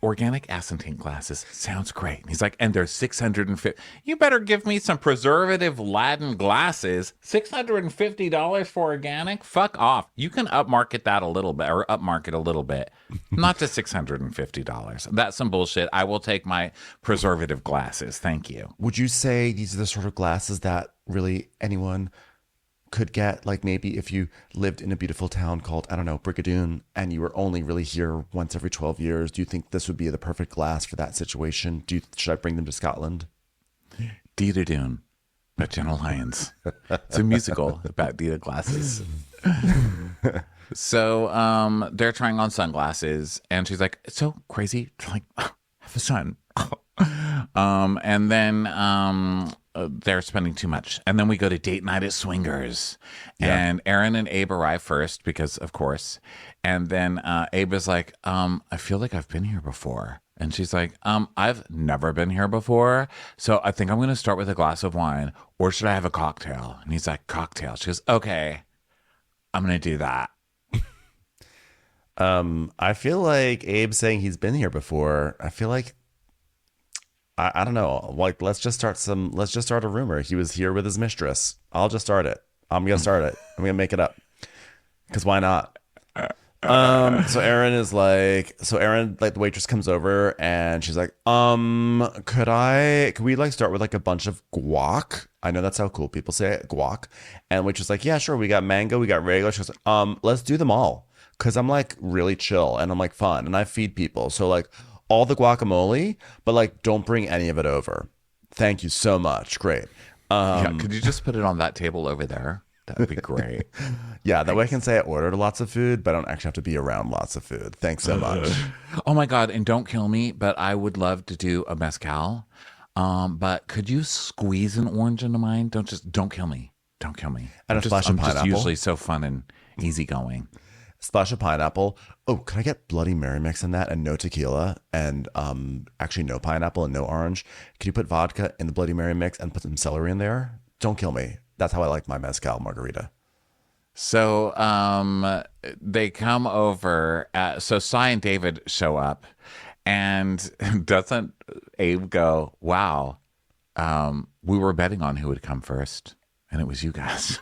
S4: Organic ass and taint glasses. Sounds great. And he's like, and they're $650. You better give me some preservative Latin glasses. $650 for organic? Fuck off. You can upmarket that a little bit, or upmarket a little bit. Not to $650. That's some bullshit. I will take my preservative glasses. Thank you.
S3: Would you say these are the sort of glasses that really anyone could get? Like maybe if you lived in a beautiful town called, I don't know, Brigadoon, and you were only really here once every 12 years, do you think this would be the perfect glass for that situation? Should I bring them to Scotland?
S4: Dita Dune by Jenna Lyons. It's a musical about Dita glasses. So they're trying on sunglasses, and she's like, it's so crazy to like have a son. And then they're spending too much. And then we go to date night at Swingers. Yeah. And Erin and Abe arrive first because, of course. And then Abe is like, I feel like I've been here before. And she's like, I've never been here before, so I think I'm going to start with a glass of wine, or should I have a cocktail? And he's like, cocktail. She goes, okay, I'm going to do that.
S3: I feel like Abe saying he's been here before. I feel like I don't know. Like let's just start a rumor. He was here with his mistress. I'll just start it. I'm gonna start it. I'm gonna make it up. Because why not? So Erin, like the waitress comes over and she's like, could we like start with like a bunch of guac? I know that's how cool people say it, guac. And waitress like, yeah, sure. We got mango, we got regular. She goes, let's do them all. Cause I'm like really chill and I'm like fun and I feed people. So like all the guacamole, but like don't bring any of it over. Thank you so much. Great.
S4: Yeah, could you just put it on that table over there? That would be great.
S3: Yeah, that way I can say I ordered lots of food, but I don't actually have to be around lots of food. Thanks so much.
S4: Oh my God, and don't kill me, but I would love to do a mezcal. But could you squeeze an orange into mine? Don't kill me. Don't kill me.
S3: And a splash of pineapple.
S4: I'm just usually so fun and easygoing.
S3: Splash of pineapple. Oh, can I get Bloody Mary mix in that and no tequila and actually no pineapple and no orange? Can you put vodka in the Bloody Mary mix and put some celery in there? Don't kill me. That's how I like my mezcal margarita.
S4: So they come over. So Sai and David show up, and doesn't Abe go, wow, we were betting on who would come first, and it was you guys.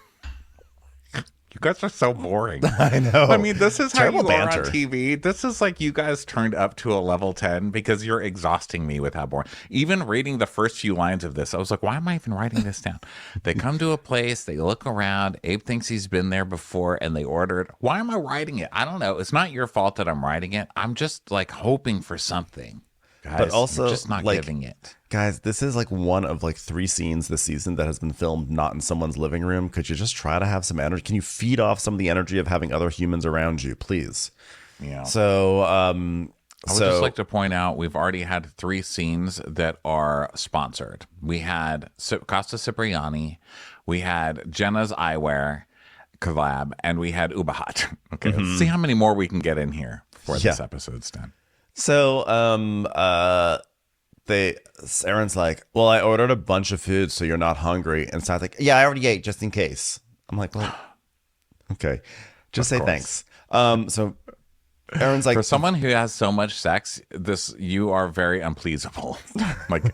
S4: You guys are so boring.
S3: I know.
S4: I mean, this is
S3: Terrible
S4: how you
S3: banter.
S4: are on TV. This is like you guys turned up to a level 10 because you're exhausting me with how boring. Even reading the first few lines of this, I was like, why am I even writing this down? They come to a place, they look around. Abe thinks he's been there before and they ordered. Why am I writing it? I don't know. It's not your fault that I'm writing it. I'm just like hoping for something. Guys,
S3: But also,
S4: you're just not
S3: like,
S4: giving it.
S3: Guys, this is like one of like 3 scenes this season that has been filmed not in someone's living room. Could you just try to have some energy? Can you feed off some of the energy of having other humans around you, please?
S4: Yeah.
S3: So,
S4: I would just like to point out we've already had 3 scenes that are sponsored. We had Costa Cipriani, we had Jenna's Eyewear collab, and we had Ubahat. Okay, let's see how many more we can get in here before this episode's done.
S3: So, Erin's like, well, I ordered a bunch of food, so you're not hungry. And Sai's like, yeah, I already ate just in case. I'm like, well, okay, just say thanks. So Erin's like,
S4: for someone who has so much sex, you are very unpleasable. Like,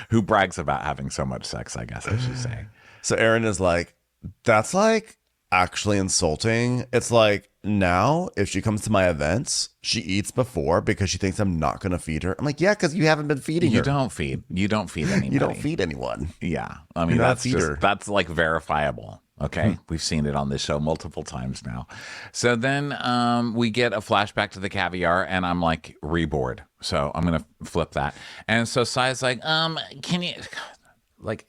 S4: who brags about having so much sex, I guess I should say.
S3: So Erin is like, that's like actually insulting. It's like, now if she comes to my events, she eats before because she thinks I'm not going to feed her. I'm like, yeah, because you haven't been feeding her.
S4: You don't feed anybody.
S3: You don't feed anyone.
S4: Yeah. I mean, that's like verifiable. Okay. We've seen it on this show multiple times now. So then we get a flashback to the caviar and I'm like rebored. So I'm going to flip that. And so Sai's like, can you like,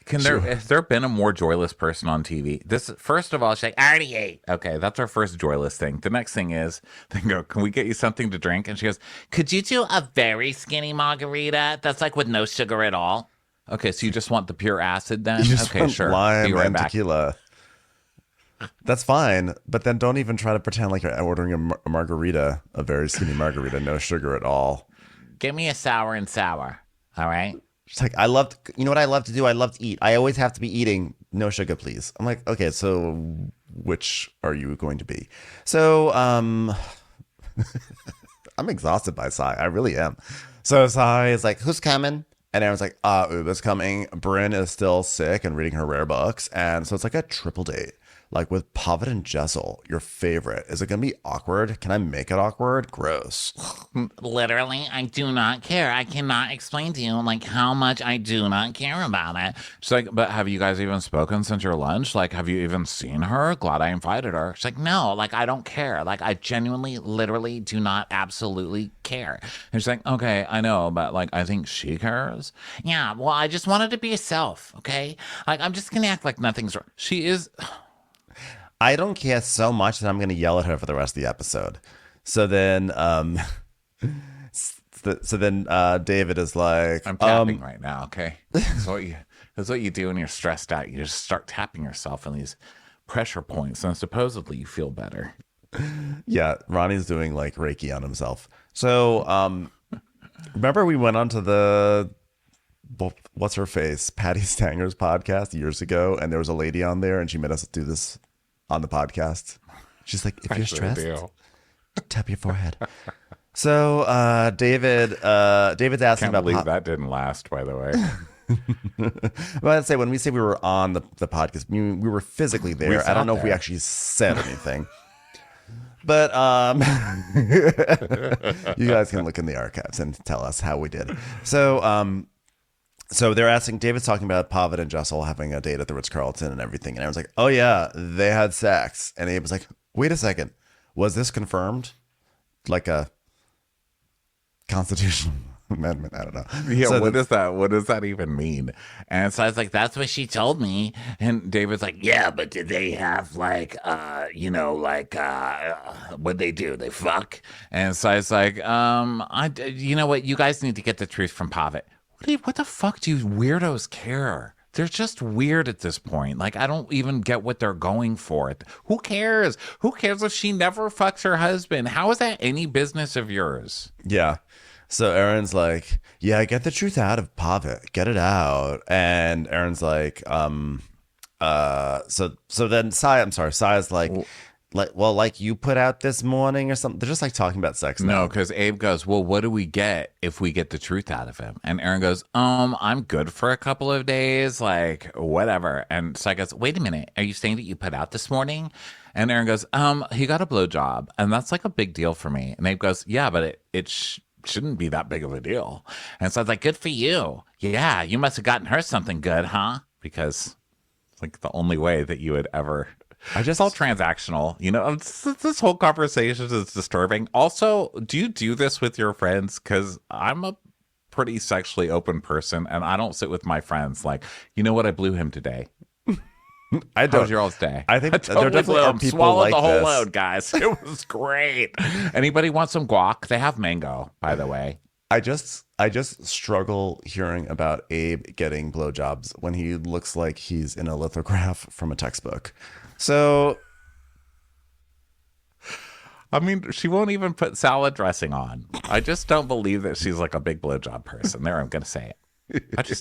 S4: has there been a more joyless person on TV? First of all, she's like, I already ate. Okay, that's our first joyless thing. The next thing is, they go, can we get you something to drink? And she goes, could you do a very skinny margarita that's like with no sugar at all? Okay, so you just want the pure acid then?
S3: You just
S4: okay,
S3: want
S4: sure.
S3: lime
S4: Be right
S3: and
S4: back.
S3: tequila. That's fine, but then don't even try to pretend like you're ordering a margarita, a very skinny margarita, no sugar at all.
S4: Give me a sour and sour, all right?
S3: She's like, you know what I love to do? I love to eat. I always have to be eating. No sugar, please. I'm like, okay, so which are you going to be? So, I'm exhausted by Sai. I really am. So Sai is like, who's coming? And Aaron's like, Uba's coming. Bryn is still sick and reading her rare books. And so it's like a triple date. Like with Pavit and Jessel, your favorite. Is it going to be awkward? Can I make it awkward? Gross.
S8: Literally, I do not care. I cannot explain to you like how much I do not care about it.
S4: She's like, but have you guys even spoken since your lunch? Like, have you even seen her? Glad I invited her.
S8: She's like, no, like I don't care. Like I genuinely, literally do not absolutely care.
S4: And she's like, okay, I know, but like I think she cares.
S8: Yeah, well, I just wanted to be herself, okay? Like I'm just gonna act like nothing's wrong.
S4: She is.
S3: I don't care so much that I'm going to yell at her for the rest of the episode. So then, David is like,
S4: I'm tapping right now. Okay, that's what you do when you're stressed out. You just start tapping yourself in these pressure points, and supposedly you feel better.
S3: Yeah, Ronnie's doing like Reiki on himself. So Remember we went on to the what's her face, Patty Stanger's podcast years ago, and there was a lady on there, and she made us do this on the podcast. She's like, if you're stressed, tap your forehead. So David's asking
S4: Can't
S3: about
S4: believe that didn't last, by the way.
S3: Well, I'd say when we say we were on the podcast, we were physically there. I don't know if we actually said anything. But you guys can look in the archives and tell us how we did. So they're asking, David's talking about Pavit and Jessel having a date at the Ritz-Carlton and everything. And everyone's like, oh yeah, they had sex. And Abe was like, wait a second. Was this confirmed? Like a constitutional amendment? I don't know.
S4: Yeah,
S3: So
S4: what does that even mean? And so I was like, that's what she told me. And David's like,
S7: Yeah, but did they have like, what'd they do? They fuck?
S4: and so I was like, you know what? You guys need to get the truth from Pavit. What the fuck do you weirdos care? They're just weird at this point. Like, I don't even get what they're going for. Who cares? Who cares if she never fucks her husband? How is that any business of yours?
S3: yeah. So Erin's like, yeah, get the truth out of Pavit. Get it out. And Erin's like, so then Sai's like you put out this morning or something. They're just like talking about sex now.
S4: No, because Abe goes, well, what do we get if we get the truth out of him? And Erin goes, I'm good for a couple of days, like whatever. And Sai goes, wait a minute, are you saying that you put out this morning? And Erin goes, he got a blowjob, and that's like a big deal for me. And Abe goes, yeah, but it shouldn't be that big of a deal. And so I was like, good for you. Yeah, you must have gotten her something good, huh? Because it's like the only way that you would ever. It's all transactional. You know, this whole conversation is disturbing. Also, do you do this with your friends? Because I'm a pretty sexually open person, and I don't sit with my friends like, you know what, I blew him today.
S3: I
S4: How
S3: don't.
S4: was your all's day?
S3: I think
S4: totally
S3: there definitely
S4: blew
S3: are
S4: him.
S3: people
S4: Swallowed
S3: like
S4: the whole
S3: this.
S4: load, guys. It was great. Anybody want some guac? They have mango, by the way.
S3: I just struggle hearing about Abe getting blowjobs when he looks like he's in a lithograph from a textbook. So,
S4: I mean, she won't even put salad dressing on. I just don't believe that she's like a big blowjob person. There, I'm going to say it.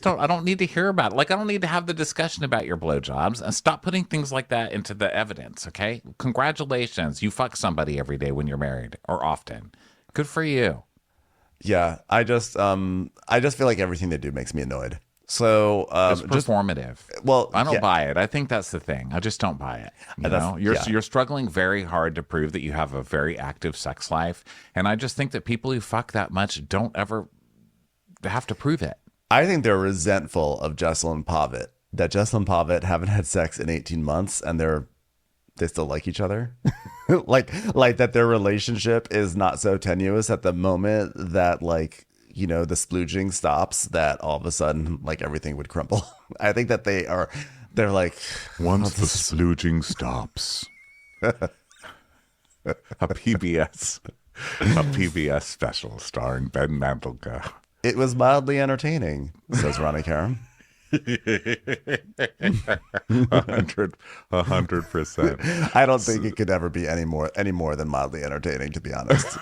S4: I don't need to hear about it. Like, I don't need to have the discussion about your blowjobs, and stop putting things like that into the evidence, okay? Congratulations. You fuck somebody every day when you're married, or often. Good for you.
S3: yeah, I just feel like everything they do makes me annoyed. So,
S4: It's performative.
S3: well,
S4: I don't
S3: yeah.
S4: buy it. I think that's the thing. I just don't buy it. You
S3: That's-
S4: know, you're
S3: yeah.
S4: you're struggling very hard to prove that you have a very active sex life, and I just think that people who fuck that much don't ever have to prove it.
S3: I think they're resentful of Jessel and Pavit. That Jessel and Pavit haven't had sex in 18 months, and they still like each other. like that their relationship is not so tenuous at the moment that, like, you know, the splooging stops, that all of a sudden, like, everything would crumble. I think that they're like,
S4: Once the splooging stops, a PBS special starring Ben Mandelka.
S3: it was mildly entertaining, says Ronnie Karam.
S4: 100%.
S3: I don't think it could ever be any more than mildly entertaining, to be honest.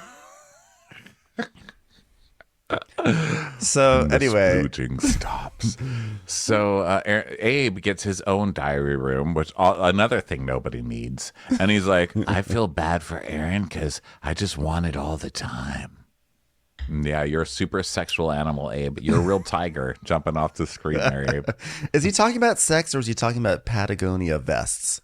S3: So anyway,
S4: Splooging stops. So Abe gets his own diary room, which another thing nobody needs. And he's like, I feel bad for Erin because I just want it all the time. Yeah, you're a super sexual animal, Abe. You're a real tiger jumping off the screen there, Abe.
S3: is he talking about sex or is he talking about Patagonia vests?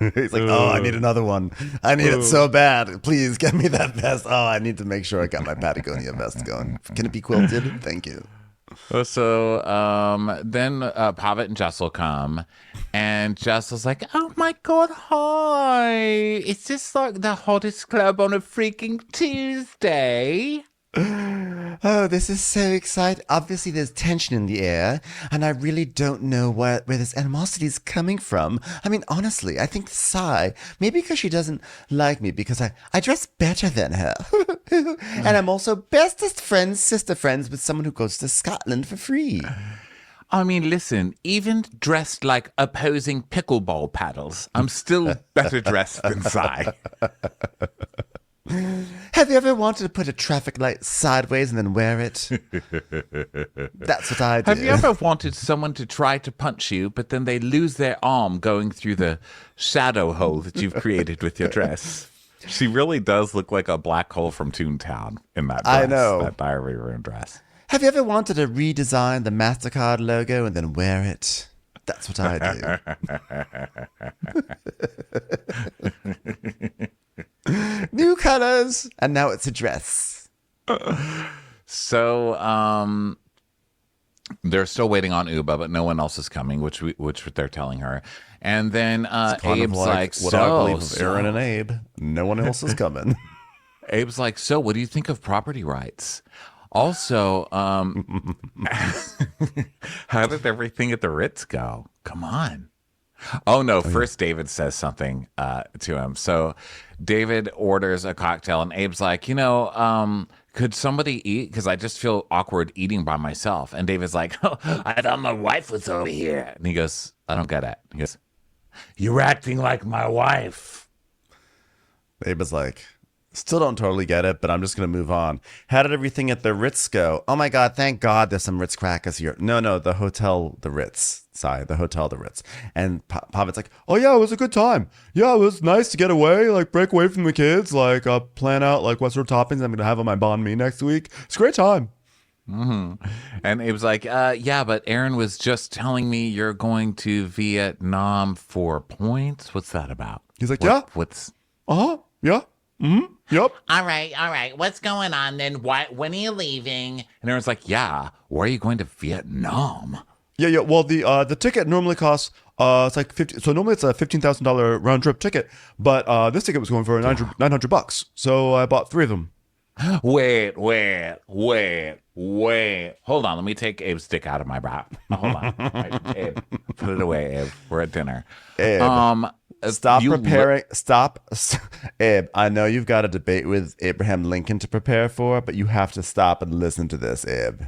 S3: He's like, oh, I need another one. I need it so bad. Please get me that vest. Oh, I need to make sure I got my Patagonia vest going. Can it be quilted? Thank you.
S4: So then Pavit and Jessel come, and Jessel's like, oh my God, hi. Is this like the hottest club on a freaking Tuesday?
S3: Oh, this is so exciting. Obviously, there's tension in the air, and I really don't know where this animosity is coming from. I mean, honestly, I think Sai, maybe because she doesn't like me because I dress better than her. And I'm also bestest friends, sister friends with someone who goes to Scotland for free.
S4: I mean, listen, even dressed like opposing pickleball paddles, I'm still better dressed than Sai.
S3: Have Have you ever wanted to put a traffic light sideways and then wear it? That's what I do.
S4: Have you ever wanted someone to try to punch you, but then they lose their arm going through the shadow hole that you've created with your dress? She really does look like a black hole from Toontown in that dress.
S3: I know.
S4: That diary room dress.
S3: Have you ever wanted to redesign the MasterCard logo and then wear it? That's what I do. New colors, and now it's a dress.
S4: So, they're still waiting on Uba, but no one else is coming, which they're telling her. And then Abe's like,
S3: what
S4: so,
S3: I believe of Erin and Abe. No one else is coming.
S4: Abe's like, so what do you think of property rights? Also, how did everything at the Ritz go? Come on. Oh, no. First, David says something to him. So David orders a cocktail, and Abe's like, could somebody eat? Because I just feel awkward eating by myself. And David's like,
S7: I thought my wife was over here.
S4: and he goes, I don't get it. He goes,
S7: You're acting like my wife.
S3: Abe is like, still don't totally get it, but I'm just going to move on. How did everything at the Ritz go? Oh my God, thank God there's some Ritz crackers here. No, the hotel, the Ritz. Sorry, the hotel, the Ritz. And Pavit's like, oh yeah, it was a good time. Yeah, it was nice to get away, like break away from the kids, like plan out like what sort of toppings I'm going to have on my banh mi next week. It's a great time.
S4: mm-hmm. And Abe's like, yeah, but Erin was just telling me you're going to Vietnam for points. What's that about?
S3: He's like, yeah.
S4: What's...
S3: Uh-huh, yeah. Mm-hmm. Yep.
S8: All right. What's going on then? When are you leaving?
S4: And Erin's like, yeah, where are you going to Vietnam?
S3: Yeah. Well, the ticket normally costs it's like 50. So normally it's a $15,000 round trip ticket, but this ticket was going for $900. So I bought 3 of them.
S4: Wait. Hold on. Let me take Abe's dick out of my bra. Hold on. Right, Abe, put it away, Abe. We're at dinner.
S3: Abe. Stop preparing. Abe, I know you've got a debate with Abraham Lincoln to prepare for, but you have to stop and listen to this, Abe.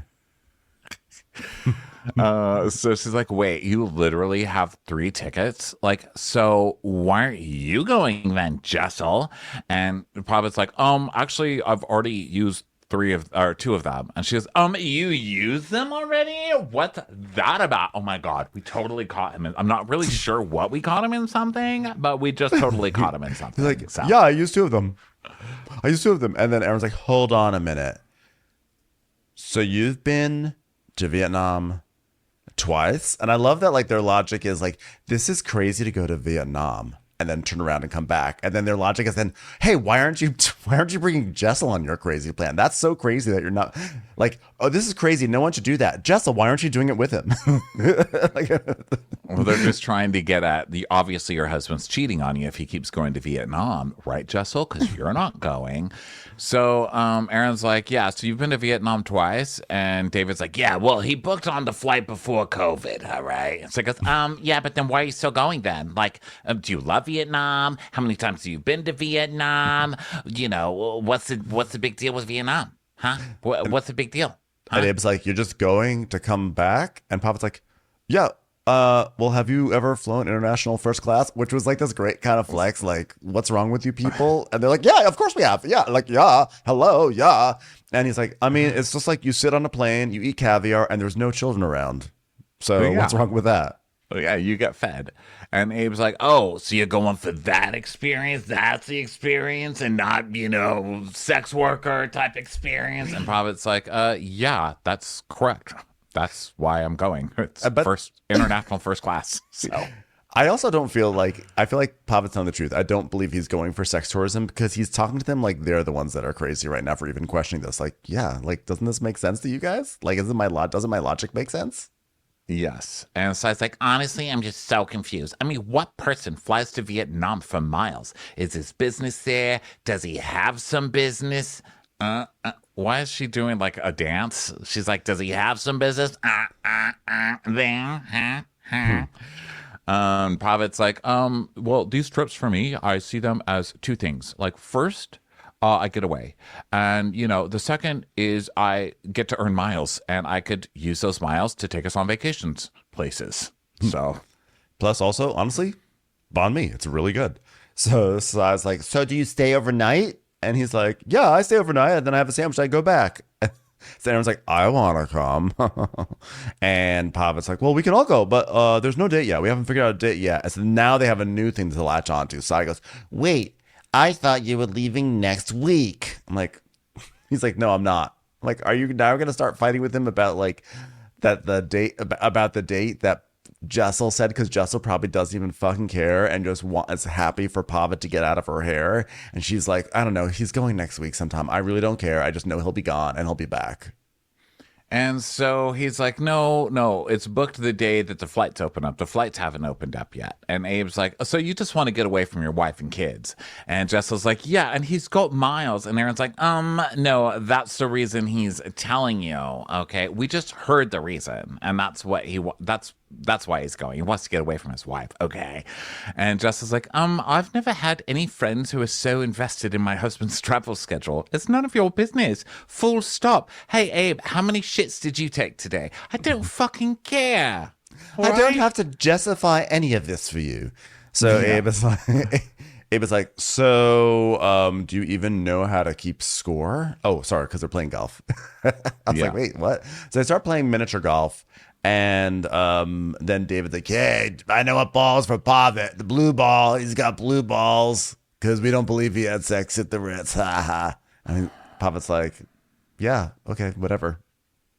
S4: So she's like, wait, you literally have 3 tickets? Like, so why aren't you going then, Jessel? And Pavit's like, actually, I've already used 2 of them. And she goes, you used them already? What's that about? Oh my God, we totally caught him in, I'm not really sure what we caught him in something, but we just totally caught him in something.
S3: He's like, yeah, I used 2 of them. And then Erin's like, hold on a minute. So you've been to Vietnam twice? And I love that, like, their logic is like, this is crazy to go to Vietnam and then turn around and come back. And then their logic is then, hey, why aren't you bringing Jessel on your crazy plan? That's so crazy that you're not like, oh, this is crazy. No one should do that. Jessel, why aren't you doing it with him?
S4: Well, they're just trying to get at obviously your husband's cheating on you if he keeps going to Vietnam, right, Jessel? Because you're not going. So Erin's like, yeah, so you've been to Vietnam twice. And David's like, yeah, well, he booked on the flight before COVID, all right? So he goes,
S8: Yeah, but then why are you still going then? Like, do you love Vietnam? How many times have you been to Vietnam? What's the big deal with Vietnam? Huh? What's the big deal? Huh?
S3: And Abe's like, you're just going to come back? And Papa's like, yeah. Well, have you ever flown international first class? Which was like this great kind of flex, like, what's wrong with you people? And they're like, yeah, of course we have. Yeah, like, yeah, hello, yeah. And he's like, I mean, it's just like you sit on a plane, you eat caviar, and there's no children around. So what's wrong with that?
S4: Oh, yeah, you get fed. And Abe's like, oh, so you're going for that experience? That's the experience and not, sex worker type experience? And Pavit's like, yeah, that's correct. That's why I'm going. It's international first class. So
S3: I also don't feel like, I feel like Pavit's telling the truth. I don't believe he's going for sex tourism because he's talking to them like they're the ones that are crazy right now for even questioning this. Like, yeah, like, doesn't this make sense to you guys? Like, doesn't my logic make sense?
S4: yes.
S8: And so I was like, honestly, I'm just so confused. I mean, what person flies to Vietnam for miles? Is his business there? Does he have some business?
S4: Why is she doing like a dance?
S8: She's like, does he have some business? There?
S4: Pavit's like, well, these trips for me, I see them as 2 things. Like, first, I get away. And, the second is I get to earn miles, and I could use those miles to take us on vacations places. So,
S3: plus also, honestly, banh mi, it's really good. So I was like, so do you stay overnight? And he's like, yeah, I stay overnight and then I have a sandwich. I go back. So Erin's like, I want to come. And Pavit's like, well, we can all go, but there's no date yet. We haven't figured out a date yet. And so now they have a new thing to latch onto. Sai goes, wait, I thought you were leaving next week. I'm like, he's like, no, I'm not. I'm like, are you now going to start fighting with him about like that the date about the date that Jessel said, because Jessel probably doesn't even fucking care and just is happy for Pavit to get out of her hair. And she's like, I don't know, he's going next week sometime. I really don't care. I just know he'll be gone and he'll be back.
S4: And so he's like, no, it's booked the day that the flights open up. The flights haven't opened up yet. And Abe's like, so you just want to get away from your wife and kids? And Jessel's like, yeah, and he's got Miles. And Erin's like, no, that's the reason he's telling you. Okay, we just heard the reason, and that's what that's why he's going. He wants to get away from his wife. Okay. And Jessel's like, I've never had any friends who are so invested in my husband's travel schedule. It's none of your business. Full stop. Hey, Abe, how many shits did you take today? I don't fucking care.
S3: I don't have to justify any of this for you. So Abe is like, so do you even know how to keep score? Oh, sorry, because they're playing golf. I was like, wait, what? So they start playing miniature golf. And then David's like, hey, I know what ball's for Pavit. The blue ball. He's got blue balls because we don't believe he had sex at the Ritz. Ha ha. I mean, Pavit's like, yeah, okay, whatever.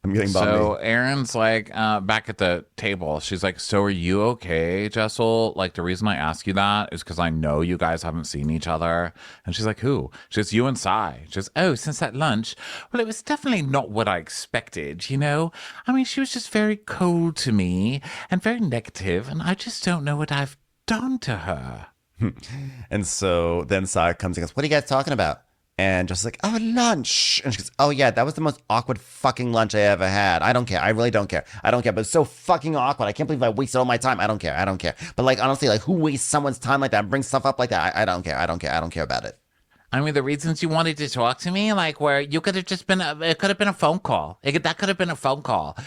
S3: I'm getting bummed.
S4: So Erin's like back at the table. She's like, so are you okay, Jessel? Like, the reason I ask you that is because I know you guys haven't seen each other. And she's like, who? She's you and Sai. She's, oh, since that lunch. Well, it was definitely not what I expected, you know? I mean, she was just very cold to me and very negative, and I just don't know what I've done to her.
S3: And so then Sai comes and goes, what are you guys talking about? And just like, oh, lunch. And she goes, oh, yeah, that was the most awkward fucking lunch I ever had. I don't care. I really don't care. I don't care. But it's so fucking awkward. I can't believe I wasted all my time. I don't care. I don't care. But like, honestly, like, who wastes someone's time like that and brings stuff up like that? I don't care. I don't care. I don't care about it.
S8: I mean, the reasons you wanted to talk to me, like where you could have just been, it could have been a phone call. That could have been a phone call.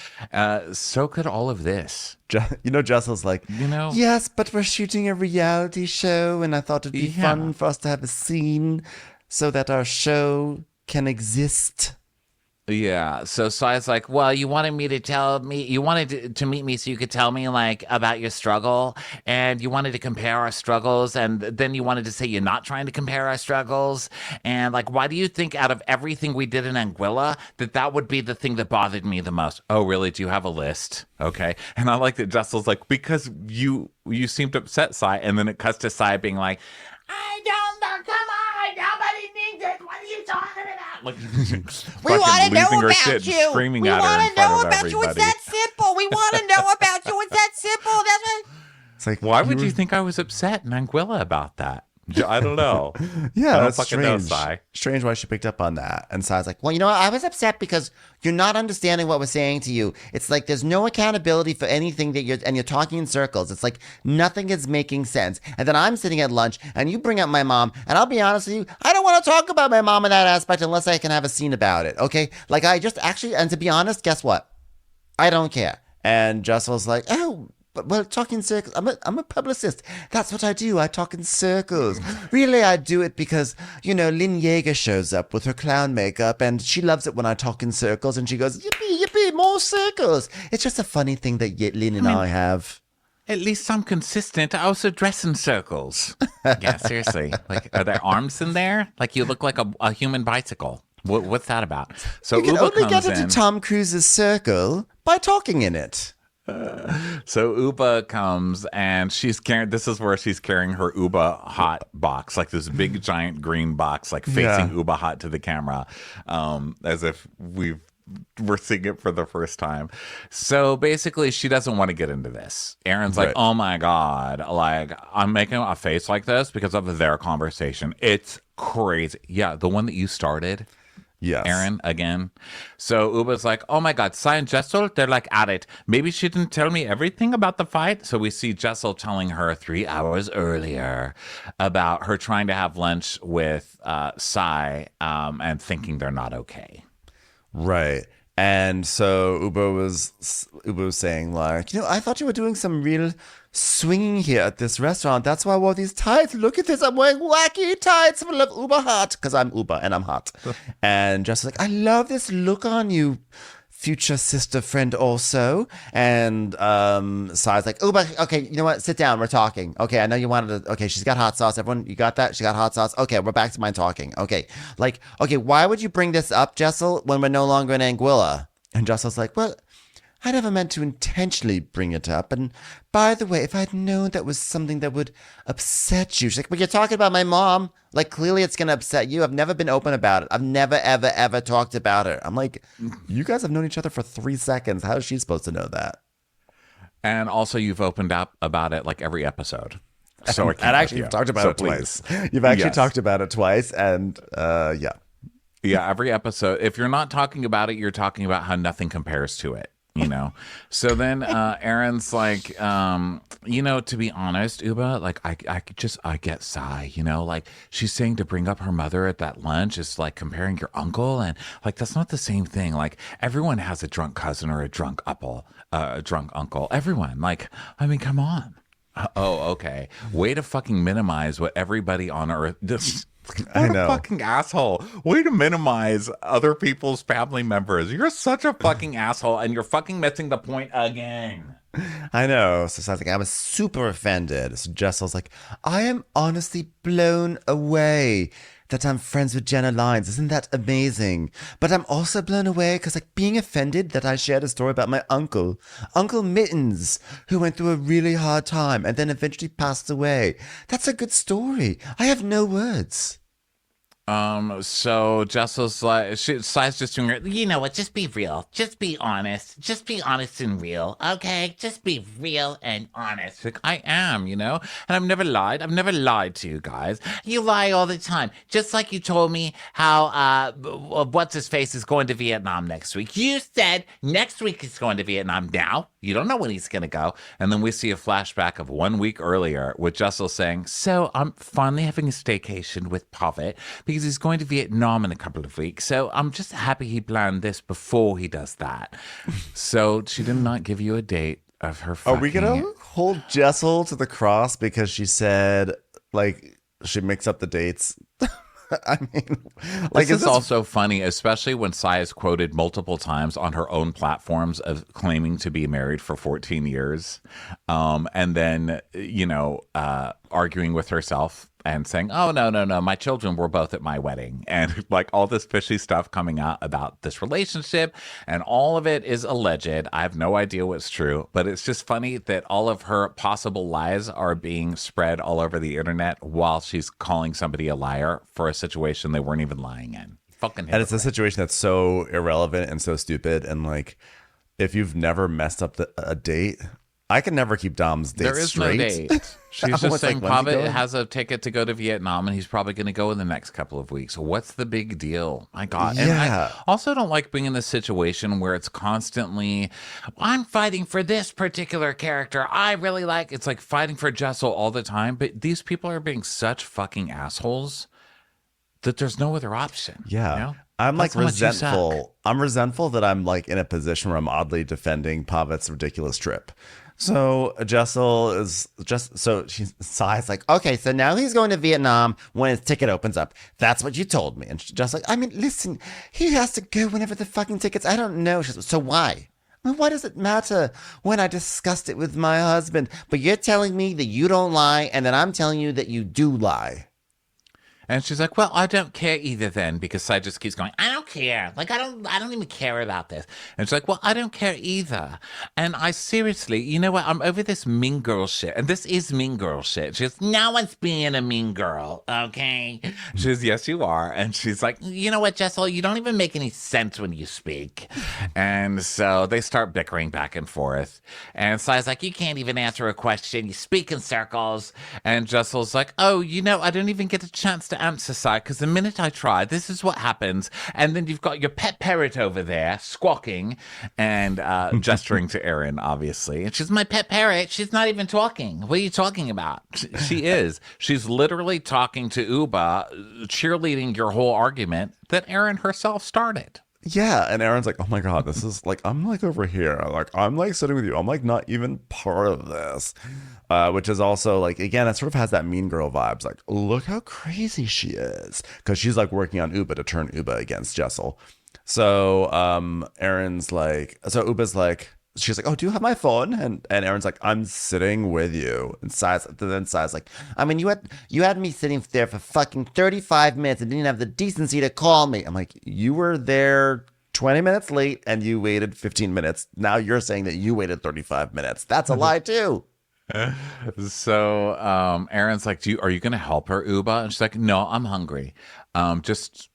S4: So could all of this.
S3: You know, Jessel's like, yes, but we're shooting a reality show and I thought it'd be fun for us to have a scene so that our show can exist.
S8: Yeah. So Sai's like, well, you wanted to meet me so you could tell me like about your struggle, and you wanted to compare our struggles, and then you wanted to say you're not trying to compare our struggles. And like, why do you think out of everything we did in Anguilla that would be the thing that bothered me the most? Oh, really? Do you have a list? Okay. And I like that Jessel's like, because you seemed upset, Sai, and then it cuts to Sai being like, I don't know, come on, nobody needs it. What are you talking about? Like,
S9: we want to know about you.
S4: Screaming
S9: we
S4: at her
S9: want
S4: in
S9: to know
S4: front of
S9: about you. It's
S4: everybody.
S9: that simple. We want to know about you. It's that simple. That's what...
S3: It's like,
S4: why would you think I was upset in Anguilla about that? I don't know.
S3: Yeah,
S4: I don't
S3: that's
S4: fucking
S3: strange.
S4: know, Sai.
S3: Strange why she picked up on that. And Sai's like,
S9: Well, you know what? I was upset because you're not understanding what we're saying to you. It's like there's no accountability for anything that you're talking in circles. It's like nothing is making sense. And then I'm sitting at lunch and you bring up my mom, and I'll be honest with you, I don't want to talk about my mom in that aspect unless I can have a scene about it. Okay? Like I just actually, and to be honest, guess what? I don't care.
S3: and Jessel's like, oh, well, talk in circles. I'm a publicist. That's what I do. I talk in circles. Really, I do it because, Lynn Yeager shows up with her clown makeup and she loves it when I talk in circles. And she goes, yippee, yippee, more circles. It's just a funny thing that Lynn and I have.
S4: At least I'm consistent. I also dress in circles. Yeah, seriously. Like, are there arms in there? Like, you look like a human bicycle. What's that about? So
S3: You can
S4: Uba
S3: only
S4: comes
S3: get into
S4: in.
S3: Tom Cruise's circle by talking in it.
S4: So Uba comes and she's carrying. This is where she's carrying her Uba Hot box, like this big giant green box, like facing Uba Hot to the camera, as if we're seeing it for the first time. So basically, she doesn't want to get into this. Erin's like, oh my God, like I'm making a face like this because of their conversation. It's crazy. Yeah, the one that you started.
S3: Yes.
S4: Erin, again. So Uba's like, oh my God, Sai and Jessel, they're like at it. Maybe she didn't tell me everything about the fight. So we see Jessel telling her 3 hours earlier about her trying to have lunch with Sai and thinking they're not okay.
S3: Right. And so Uba was saying like, I thought you were doing some real swinging here at this restaurant. That's why I wore these tights. Look at this. I'm wearing wacky tights full of uber hot because I'm uber and I'm hot. And Jess was like, I love this look on you, future sister friend also. And Sai's like, uber, okay, you know what? Sit down. We're talking. Okay, I know you wanted to. Okay, she's got hot sauce. Everyone, you got that? She got hot sauce. Okay, we're back to my talking. Okay, like, okay, why would you bring this up, Jessel, when we're no longer in Anguilla? And Jessel's like, well, I never meant to intentionally bring it up. And by the way, if I'd known that was something that would upset you. She's like, but you're talking about my mom. Like, clearly it's going to upset you. I've never been open about it. I've never, ever, ever talked about her. I'm like, you guys have known each other for 3 seconds. How is she supposed to know that?
S4: And also, you've opened up about it like every episode. So
S3: and actually, you've talked about it twice. You've actually talked about it twice. And yeah.
S4: Yeah, every episode. If you're not talking about it, you're talking about how nothing compares to it. You know, so then Erin's like, you know, to be honest, Uba, like I get Sai, you know, like she's saying to bring up her mother at that lunch is like comparing your uncle, and like that's not the same thing. Like everyone has a drunk cousin or a drunk uncle, Everyone, like, I mean, come on. Oh, okay. Way to fucking minimize what everybody on earth just. What a fucking asshole. Way to minimize other people's family members. You're such a fucking asshole, and you're fucking missing the point again.
S3: I know. So I was like, I was super offended. So Jessel's like, I am honestly blown away that I'm friends with Jenna Lyons. Isn't that amazing? But I'm also blown away because, like, being offended that I shared a story about my uncle, Uncle Mittens, who went through a really hard time and then eventually passed away. That's a good story. I have no words.
S4: So Jessel's like, Sai's just doing her,
S8: You know what? Just be real. Just be honest. Just be honest and real. Okay? Just be real and honest.
S4: like, I am, you know, and I've never lied. I've never lied to you guys.
S8: You lie all the time. Just like you told me how, what's his face is going to Vietnam next week. You said next week he's going to Vietnam. Now, you don't know when he's going to go.
S4: And then we see a flashback of 1 week earlier with Jessel saying, so I'm finally having a staycation with Pavit because he's going to Vietnam in a couple of weeks. So I'm just happy he planned this before he does that. So she did not give you a date of her fucking...
S3: Are we going to hold Jessel to the cross because she said, like, she mixed up the dates? I mean, like,
S4: this is also funny, especially when Sai is quoted multiple times on her own platforms of claiming to be married for 14 years. And then, you know, arguing with herself and saying, oh, no, my children were both at my wedding. And like all this fishy stuff coming out about this relationship. And all of it is alleged. I have no idea what's true. But it's just funny that all of her possible lies are being spread all over the internet while she's calling somebody a liar for a situation they weren't even lying in. Fucking hypocrite.
S3: And it's a situation that's so irrelevant and so stupid. And like, if you've never messed up a date... I can never keep Dom's dates
S4: There is
S3: straight.
S4: no date. She's just saying Pavit has a ticket to go to Vietnam and he's probably going to go in the next couple of weeks. What's the big deal? My God. And I also don't like being in this situation where it's constantly, I'm fighting for this particular character. I really like, it's like fighting for Jessel all the time. But these people are being such fucking assholes that there's no other option.
S3: Yeah.
S4: You know?
S3: I'm
S4: That's
S3: like
S4: how much you
S3: resentful. I'm resentful that I'm like in a position where I'm oddly defending Pavit's ridiculous trip. So Jessel is just so Sai's like, okay, so now he's going to Vietnam when his ticket opens up. That's what you told me. And she's just like, I mean, listen, he has to go whenever the fucking tickets. I don't know. She's, so why? I mean, why does it matter when I discussed it with my husband? But you're telling me that you don't lie, and then I'm telling you that you do lie.
S4: And she's like, well, I don't care either then, because Sai just keeps going,
S8: I don't care. Like, I don't even care about this.
S4: And she's like, well, I don't care either. And I seriously, you know what? I'm over this mean girl shit. And this is mean girl shit. She goes,
S8: no one's being a mean girl, okay?
S4: She says, yes, you are. And she's like,
S8: you know what, Jessel? You don't even make any sense when you speak.
S4: And so they start bickering back and forth.
S8: And Sai's like, you can't even answer a question. You speak in circles.
S4: And Jessel's like, oh, you know, I don't even get a chance to answer, Sai, because the minute I try, this is what happens. And then you've got your pet parrot over there squawking and gesturing to Erin, obviously. And she's
S8: my pet parrot. She's not even talking. What are you talking about?
S4: She is. She's literally talking to Uba, cheerleading your whole argument that Erin herself started.
S3: Yeah, and Erin's like, oh my God, this is like, I'm like over here. Like, I'm like sitting with you. I'm like not even part of this. Which is also like, again, it sort of has that mean girl vibes. Like, look how crazy she is. Because she's like working on Uba to turn Uba against Jessel. So Erin's like, so Uba's like, she's like, oh, do you have my phone? And Erin's like, I'm sitting with you. And Sai's like, I mean, you had me sitting there for fucking 35 minutes and didn't have the decency to call me. I'm like, you were there 20 minutes late and you waited 15 minutes. Now you're saying that you waited 35 minutes. That's a lie too.
S4: So Erin's like, are you going to help her, Uba? And she's like, no, I'm hungry. Just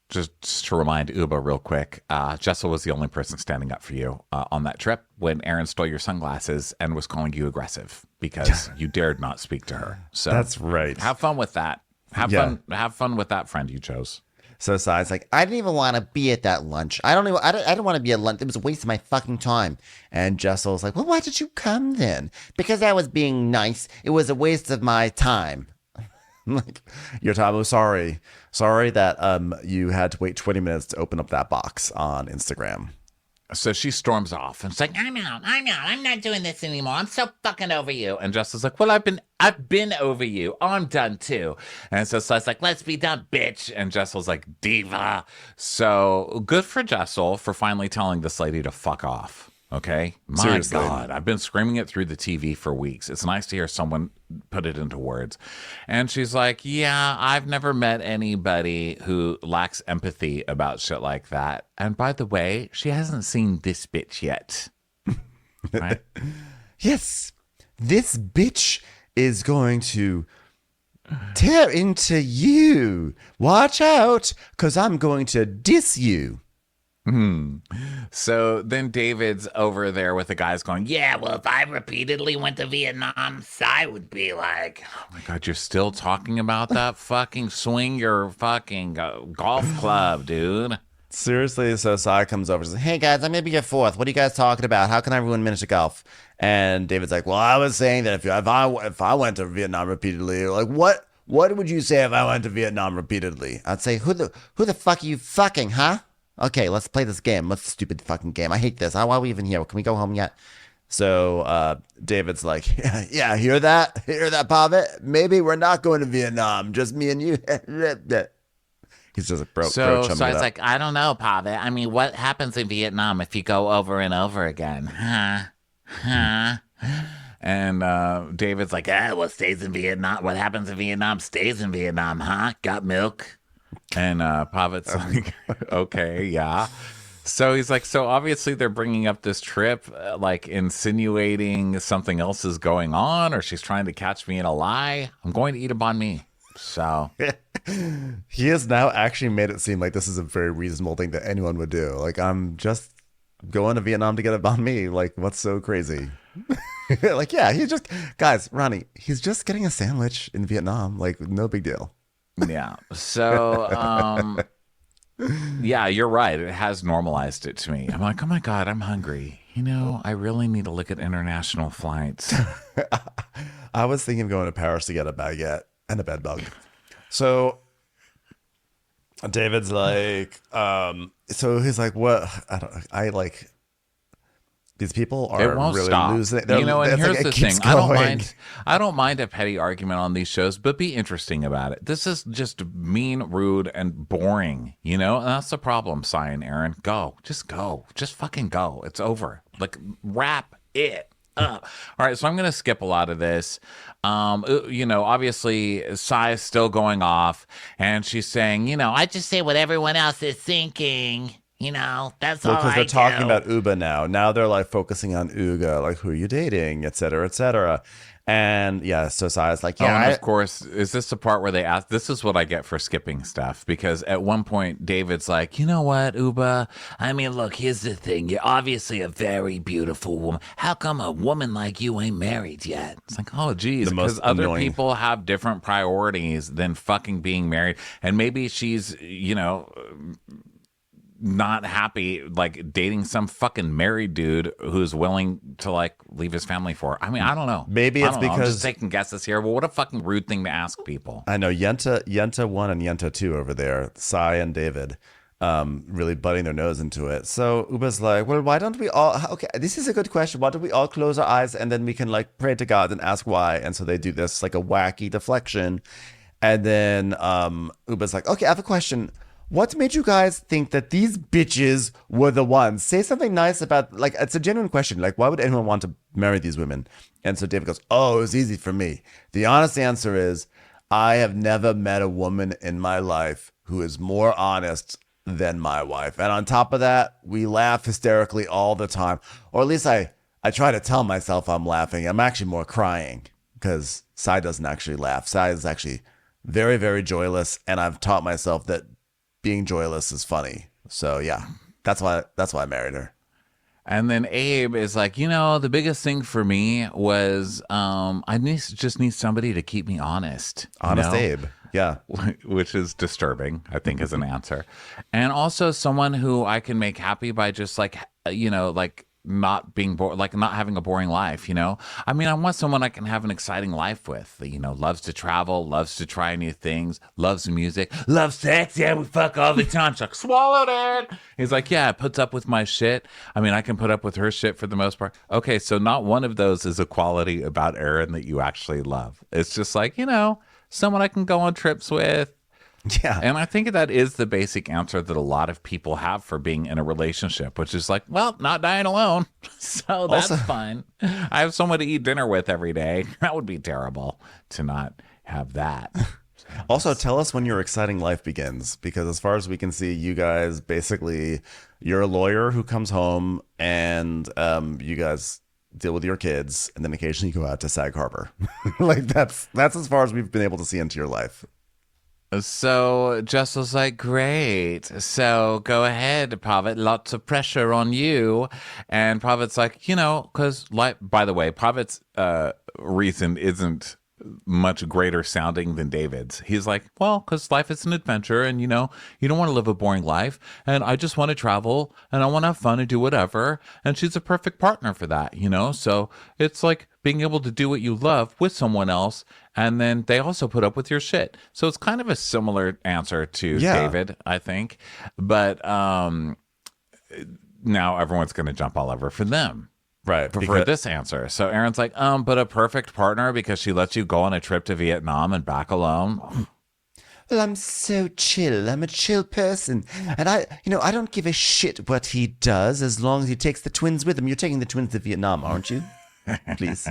S4: to remind Uba real quick, Jessel was the only person standing up for you on that trip when Erin stole your sunglasses and was calling you aggressive because you dared not speak to her. So
S3: that's right.
S4: Have fun with that. Have fun with that friend you chose.
S3: So Sai's like,
S9: I didn't even want to be at that lunch. I didn't want to be at lunch. It was a waste of my fucking time.
S3: and Jessel's like, well, why did you come then?
S9: Because I was being nice. It was a waste of my time.
S3: Like, your time was sorry that you had to wait 20 minutes to open up that box on Instagram.
S4: So she storms off and it's like, I'm out. I'm not doing this anymore. I'm so fucking over you. And Jessel's like, well, I've been over you. I'm done too. And so Sai's like, let's be done, bitch. And Jessel's like, diva. So good for Jessel for finally telling this lady to fuck off. Okay. My
S3: Seriously.
S4: God, I've been screaming it through the TV for weeks. It's nice to hear someone put it into words. And she's like, yeah, I've never met anybody who lacks empathy about shit like that. And by the way, she hasn't seen this bitch yet. Right?
S3: Yes, this bitch is going to tear into you. Watch out, because I'm going to diss you.
S4: So then David's over there with the guys going, yeah, well, if I repeatedly went to Vietnam, Sai would be like, oh my God, you're still talking about that? Fucking swing your fucking golf club, dude.
S3: Seriously, so Sai comes over and says, hey guys, I'm maybe your fourth. What are you guys talking about? How can I ruin miniature golf? And David's like, well, I was saying that if I went to Vietnam repeatedly, like what would you say if I went to Vietnam repeatedly?
S9: I'd say, who the fuck are you fucking, huh? Okay, let's play this game. What's the stupid fucking game? I hate this. Why are we even here? Can we go home yet?
S3: So David's like, yeah, hear that, Pavit? Maybe we're not going to Vietnam, just me and you. He's just a bro.
S8: So it's like, I don't know, Pavit. I mean, what happens in Vietnam if you go over and over again?
S4: And David's like,
S8: what stays in Vietnam? What happens in Vietnam stays in Vietnam, huh? Got milk?
S4: and Pavit's like, okay, yeah. So he's like, so obviously they're bringing up this trip, like insinuating something else is going on, or she's trying to catch me in a lie. I'm going to eat a banh mi. So
S3: he has now actually made it seem like this is a very reasonable thing that anyone would do. Like, I'm just going to Vietnam to get a banh mi. Like, what's so crazy? Like, yeah, guys, Ronnie, he's just getting a sandwich in Vietnam. Like, no big deal.
S4: Yeah. So, yeah, you're right. It has normalized it to me. I'm like, oh my God, I'm hungry. You know, I really need to look at international flights.
S3: I was thinking of going to Paris to get a baguette and a bed bug. So David's like, so he's like, what? I like, these people are
S4: it won't
S3: really
S4: stop.
S3: losing.
S4: You know, and here's
S3: like,
S4: the thing. I don't mind a petty argument on these shows, but be interesting about it. This is just mean, rude, and boring, you know? And that's the problem, Sai and Erin. Go. Just fucking go. It's over. Like, wrap it up. All right, so I'm going to skip a lot of this. You know, obviously, Sai is still going off, and she's saying, you know,
S8: I just say what everyone else is thinking. You know, that's all
S3: because
S8: I
S3: they're talking
S8: do.
S3: about Uba now. Now they're like focusing on Uga, like who are you dating, et cetera, et cetera. And yeah, so Sai's like, yeah.
S4: and of course, is this the part where they ask? This is what I get for skipping stuff, because at one point David's like, you know what, Uba?
S8: I mean, look, here's the thing. You're obviously a very beautiful woman. How come a woman like you ain't married yet?
S4: It's like, oh, geez,
S3: The
S4: because
S3: most
S4: other
S3: annoying-
S4: people have different priorities than fucking being married. And maybe she's, you know, not happy like dating some fucking married dude who's willing to like leave his family for her. I mean, I don't know.
S3: Maybe
S4: I
S3: it's
S4: don't know. I'm
S3: because-
S4: just taking guesses here. Well, what a fucking rude thing to ask people.
S3: I know Yenta 1 and Yenta 2 over there, Sai and David. really butting their nose into it. So Uba's like, well, why don't we all, okay, this is a good question. Why don't we all close our eyes and then we can like pray to God and ask why? And so they do this like a wacky deflection. And then Uba's like, okay, I have a question. What made you guys think that these bitches were the ones? Say something nice about, like, it's a genuine question. Like, why would anyone want to marry these women? And so David goes, oh, it was easy for me. The honest answer is, I have never met a woman in my life who is more honest than my wife. And on top of that, we laugh hysterically all the time. Or at least I try to tell myself I'm laughing. I'm actually more crying because Sai doesn't actually laugh. Sai is actually very, very joyless. And I've taught myself that being joyless is funny. So yeah, that's why I married her.
S4: And then Abe is like, the biggest thing for me was just need somebody to keep me honest.
S3: Honest Abe. Yeah.
S4: Which is disturbing, I think, as an answer. And also someone who I can make happy by just like not being bored, like not having a boring life, I mean, I want someone I can have an exciting life with, loves to travel, loves to try new things, loves music, loves sex. Yeah, we fuck all the time. She's like, swallowed it. He's like, yeah, puts up with my shit. I mean, I can put up with her shit for the most part. Okay, so not one of those is a quality about Erin that you actually love. It's just like, someone I can go on trips with.
S3: Yeah.
S4: And I think that is the basic answer that a lot of people have for being in a relationship, which is like, well, not dying alone. So that's fine. I have someone to eat dinner with every day. That would be terrible to not have that.
S3: Also, tell us when your exciting life begins, because as far as we can see, you guys basically, you're a lawyer who comes home and you guys deal with your kids and then occasionally go out to Sag Harbor. Like that's as far as we've been able to see into your life.
S4: So Jess was like, great. So go ahead, Pavit. Lots of pressure on you. And Pavit's like, because, by the way, Pavit's reason isn't much greater sounding than David's. He's like, well, because life is an adventure and, you don't want to live a boring life. And I just want to travel and I want to have fun and do whatever. And she's a perfect partner for that, So it's like being able to do what you love with someone else. And then they also put up with your shit. So it's kind of a similar answer to David, I think. But now everyone's going to jump all over for them.
S3: Right.
S4: For this answer. So Erin's like, but a perfect partner because she lets you go on a trip to Vietnam and back alone.
S9: Well, I'm so chill. I'm a chill person. And I don't give a shit what he does as long as he takes the twins with him. You're taking the twins to Vietnam, aren't you? Please.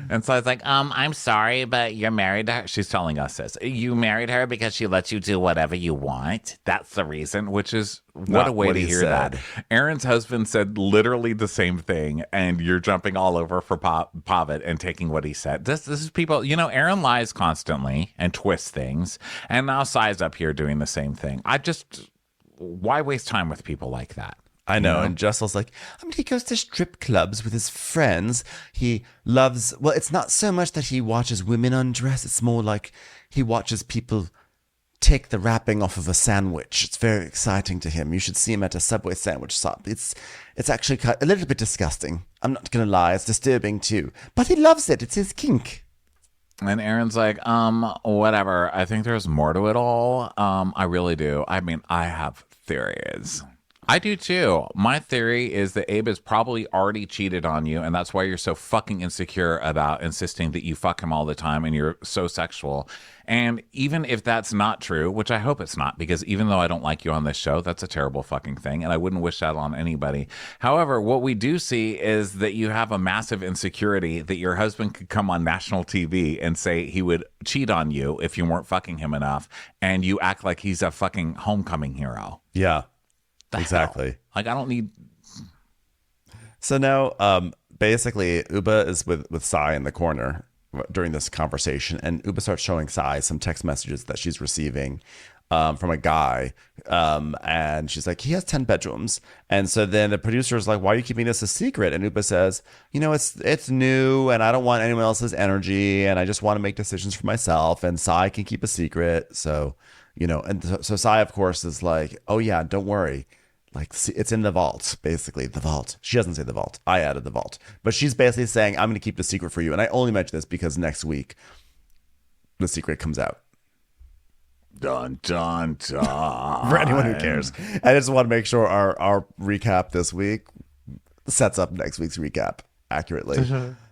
S8: And so I was like, I'm sorry, but you're married to her. She's telling us this. You married her because she lets you do whatever you want. That's the reason,
S4: which is what a way to hear that. Erin's husband said literally the same thing, and you're jumping all over for Pavit and taking what he said. This is people, Erin lies constantly and twists things, and now Sai's up here doing the same thing. Why waste time with people like that?
S3: I know. And Jessel's like, he goes to strip clubs with his friends. He loves, well, it's not so much that he watches women undress. It's more like he watches people take the wrapping off of a sandwich. It's very exciting to him. You should see him at a Subway sandwich shop. It's actually a little bit disgusting. I'm not going to lie. It's disturbing too. But he loves it. It's his kink.
S4: And Erin's like, whatever. I think there's more to it all. I really do. I mean, I have theories. I do too. My theory is that Abe has probably already cheated on you, and that's why you're so fucking insecure about insisting that you fuck him all the time and you're so sexual. And even if that's not true, which I hope it's not, because even though I don't like you on this show, that's a terrible fucking thing, and I wouldn't wish that on anybody. However, what we do see is that you have a massive insecurity that your husband could come on national TV and say he would cheat on you if you weren't fucking him enough, and you act like he's a fucking homecoming hero.
S3: Yeah. Exactly.
S4: Like, I don't need.
S3: So now, basically, Uba is with Sai in the corner during this conversation, and Uba starts showing Sai some text messages that she's receiving from a guy, and she's like, he has 10 bedrooms. And so then the producer is like, why are you keeping this a secret? And Uba says, it's new, and I don't want anyone else's energy, and I just want to make decisions for myself, and Sai can keep a secret. So, and so Sai, of course, is like, oh yeah, don't worry. Like, it's in the vault, basically, the vault. She doesn't say the vault. I added the vault. But she's basically saying, I'm going to keep the secret for you. And I only mention this because next week, the secret comes out.
S4: Dun, dun, dun.
S3: For anyone who cares. I just want to make sure our recap this week sets up next week's recap accurately.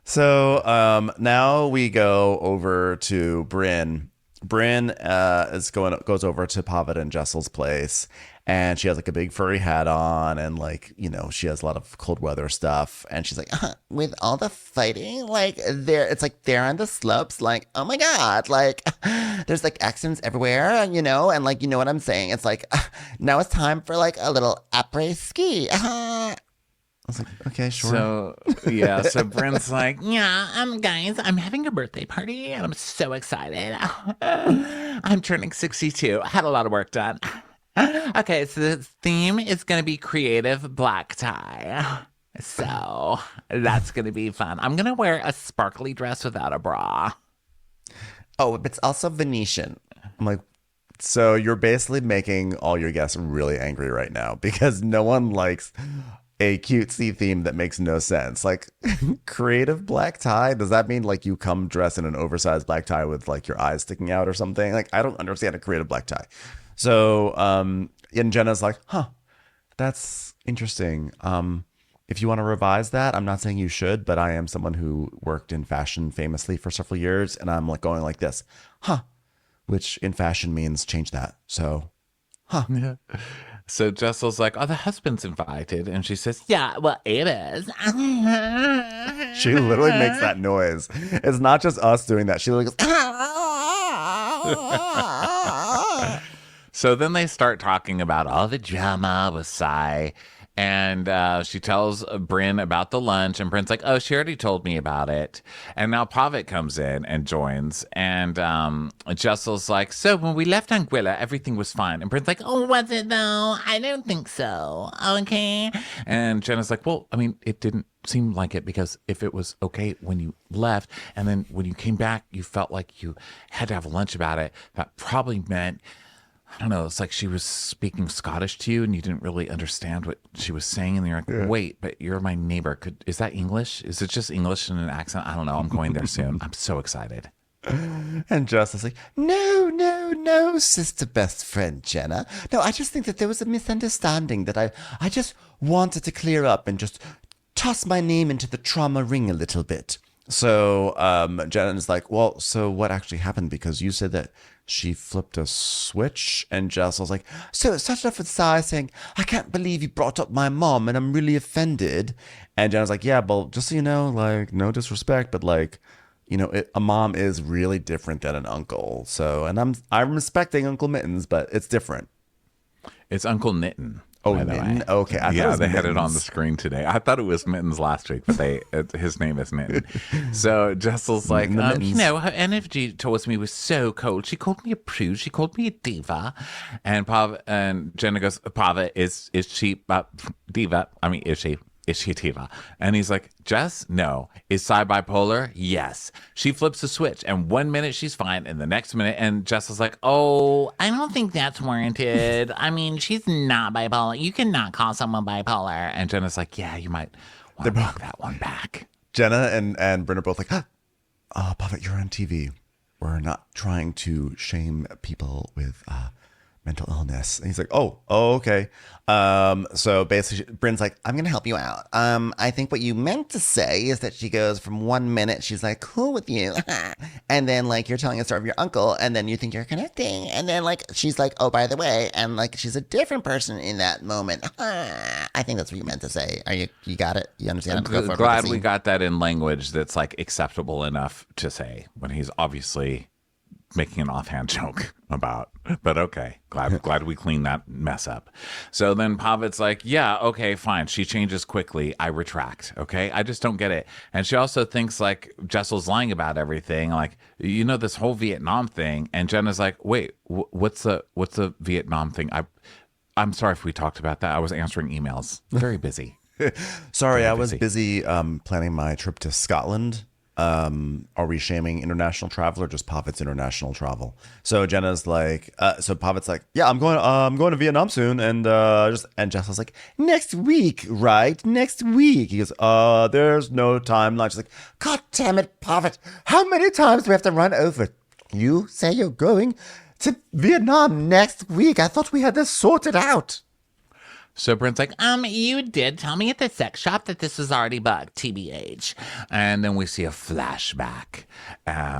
S3: So now we go over to Bryn. Bryn goes over to Pavit and Jessel's place, and she has like a big furry hat on, and like, you know, she has a lot of cold weather stuff, and she's like,
S9: With all the fighting, like it's like they're on the slopes, like, oh my God, like there's like accidents everywhere, you know, and like, you know what I'm saying? It's like, now it's time for like a little après ski. I
S3: was like, okay, sure.
S8: So yeah, so Bryn's like, yeah, guys, I'm having a birthday party and I'm so excited. I'm turning 62. I had a lot of work done. Okay, so the theme is gonna be creative black tie. So that's gonna be fun. I'm gonna wear a sparkly dress without a bra.
S9: Oh, it's also Venetian.
S3: I'm like, so you're basically making all your guests really angry right now because no one likes a cutesy theme that makes no sense. Like, creative black tie, does that mean like you come dressed in an oversized black tie with like your eyes sticking out or something? Like, I don't understand a creative black tie. So and Jenna's like, that's interesting. If you want to revise that, I'm not saying you should, but I am someone who worked in fashion famously for several years, and I'm like going like this, which in fashion means change that. So
S8: Yeah. So Jessel's like, the husband's invited. And she says, yeah, well, it is.
S3: She literally makes that noise. It's not just us doing that. She literally goes,
S8: So then they start talking about all the drama with Sai. And she tells Bryn about the lunch, and Bryn's like, oh, she already told me about it. And now Pavit comes in and joins, and Jessel's like, so when we left Anguilla, everything was fine. And Bryn's like, oh, was it though? I don't think so. Okay. And Jenna's like, well, I mean, it didn't seem like it, because if it was okay when you left, and then when you came back, you felt like you had to have lunch about it, that probably meant, I don't know, it's like she was speaking Scottish to you and you didn't really understand what she was saying. And you're like, wait, but you're my neighbor. Is that English? Is it just English in an accent? I don't know. I'm going there soon. I'm so excited.
S3: And Jess is like,
S9: No, sister best friend Jenna. No, I just think that there was a misunderstanding that I just wanted to clear up and just toss my name into the trauma ring a little bit.
S3: So Jenna's like, well, so what actually happened? Because you said that she flipped a switch, and Jess was like,
S9: so it started off with Sai saying, I can't believe you brought up my mom and I'm really offended.
S3: And Jenna's like, yeah, well, just so you know, like, no disrespect, but like, you know, a mom is really different than an uncle. So, and I'm respecting Uncle Mittens, but it's different.
S8: It's Uncle Knitton.
S3: Oh, Mitten? Okay.
S4: Yeah, they had it on the screen today. I thought it was Mittens last week, but his name is Knitton. So Jessel's like, you know, her energy towards me was so cold. She called me a prude. She called me a diva. And Jenna goes, Pavit, is she diva? I mean, is she? Is she diva? And he's like, Jess, no. Is Sai bipolar? Yes. She flips a switch, and 1 minute she's fine, and the next minute, and Jess is like, oh, I don't think that's warranted. I mean, she's not bipolar. You cannot call someone bipolar. And Jenna's like, yeah, you might want to walk that one back.
S3: Jenna and Bryn are both like, Pavit, you're on TV. We're not trying to shame people with mental illness. And he's like, oh, okay. So basically Bryn's like,
S9: I'm going to help you out. I think what you meant to say is that she goes from 1 minute, she's like, cool with you. And then like, you're telling a story of your uncle, and then you think you're connecting. And then like, she's like, oh, by the way. And like, she's a different person in that moment. I think that's what you meant to say. You got it? You understand?
S8: I'm glad we got that in language that's like acceptable enough to say when he's obviously making an offhand joke about, but okay, glad we cleaned that mess up. So then Pavit's like, yeah, okay, fine. She changes quickly. I retract. Okay, I just don't get it. And she also thinks like Jessel's lying about everything, like, you know, this whole Vietnam thing. And Jenna's like, wait, what's the Vietnam thing? I'm sorry if we talked about that. I was answering emails. Very busy.
S3: Sorry, I was busy planning my trip to Scotland. Are we shaming international travel or just Pavit's international travel? So Jenna's like, so Pavit's like, yeah, I'm going to Vietnam soon, and Jess was like, next week, right? Next week. He goes, there's no timeline. She's like, God damn it, Pavit! How many times do we have to run over? You say you're going to Vietnam next week. I thought we had this sorted out.
S8: So Brent's like, you did tell me at the sex shop that this was already booked, TBH. And then we see a flashback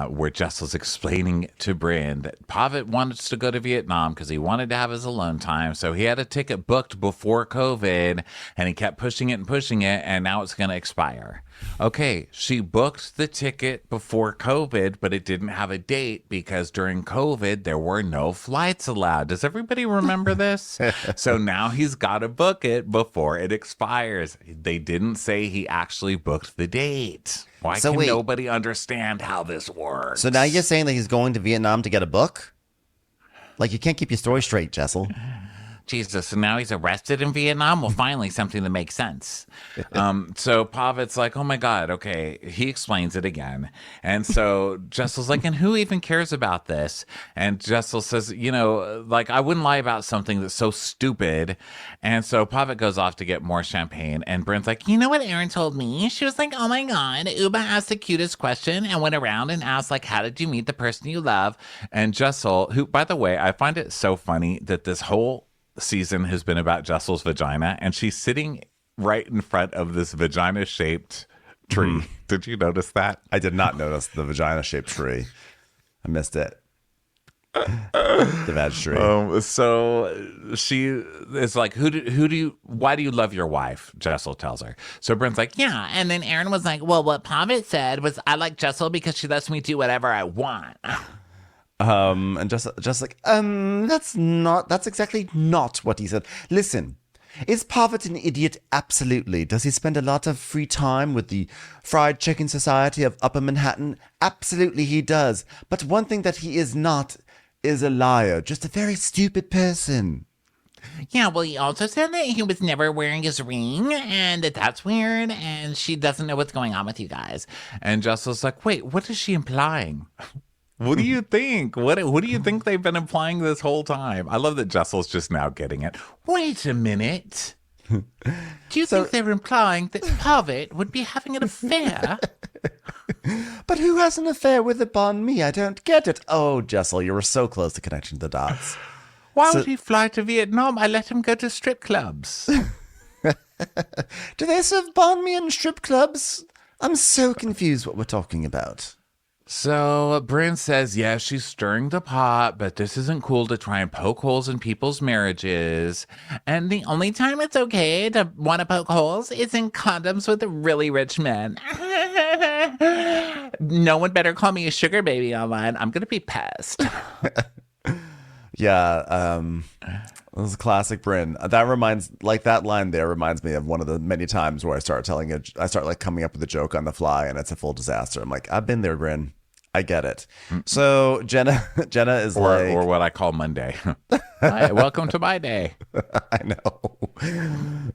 S8: where Jessel's explaining to Bryn that Pavit wants to go to Vietnam because he wanted to have his alone time. So he had a ticket booked before COVID, and he kept pushing it, and now it's going to expire. Okay, she booked the ticket before COVID, but it didn't have a date because during COVID, there were no flights allowed. Does everybody remember this? So now he's got to book it before it expires. They didn't say he actually booked the date. Why can nobody understand how this works?
S3: So now you're saying that he's going to Vietnam to get a book? Like, you can't keep your story straight, Jessel.
S8: Jesus, so now he's arrested in Vietnam? Well, finally, something that makes sense. So Pavit's like, oh my God, okay. He explains it again. And so Jessel's like, and who even cares about this? And Jessel says, I wouldn't lie about something that's so stupid. And so Pavit goes off to get more champagne. And Bryn's like, you know what Erin told me? She was like, oh my God, Uba asked the cutest question and went around and asked, like, how did you meet the person you love? And Jessel, who, by the way, I find it so funny that this whole season has been about Jessel's vagina, and she's sitting right in front of this vagina-shaped tree. Did you notice that?
S3: I did not notice the vagina-shaped tree. I missed it. The vag tree.
S8: So she is like, why do you love your wife? Jessel tells her. So Bryn's like, yeah. And then Erin was like, well, what Pavit said was, I like Jessel because she lets me do whatever I want.
S3: And just like, that's exactly not what he said. Listen, is Pavit an idiot? Absolutely. Does he spend a lot of free time with the Fried Chicken Society of Upper Manhattan? Absolutely he does. But one thing that he is not is a liar, just a very stupid person.
S8: Yeah, well, he also said that he was never wearing his ring, and that's weird, and she doesn't know what's going on with you guys.
S4: And Jessel's like, wait, what is she implying? What do you think? What do you think they've been implying this whole time? I love that Jessel's just now getting it.
S8: Wait a minute. Do you think they're implying that Pavit would be having an affair?
S3: But who has an affair with upon me? I don't get it. Oh, Jessel, you were so close to connecting the dots.
S8: Why would he fly to Vietnam? I let him go to strip clubs.
S3: Do they serve banh mi in strip clubs? I'm so confused what we're talking about.
S4: So Bryn says, yeah, she's stirring the pot, but this isn't cool to try and poke holes in people's marriages.
S8: And the only time it's okay to want to poke holes is in condoms with really rich men. No one better call me a sugar baby online. I'm going to be pissed.
S3: Yeah, it was a classic Bryn. That line there reminds me of one of the many times where I start coming up with a joke on the fly and it's a full disaster. I'm like, I've been there, Bryn. I get it. So Jenna is
S4: or what I call Monday.
S8: Hi, welcome to my day.
S3: I know.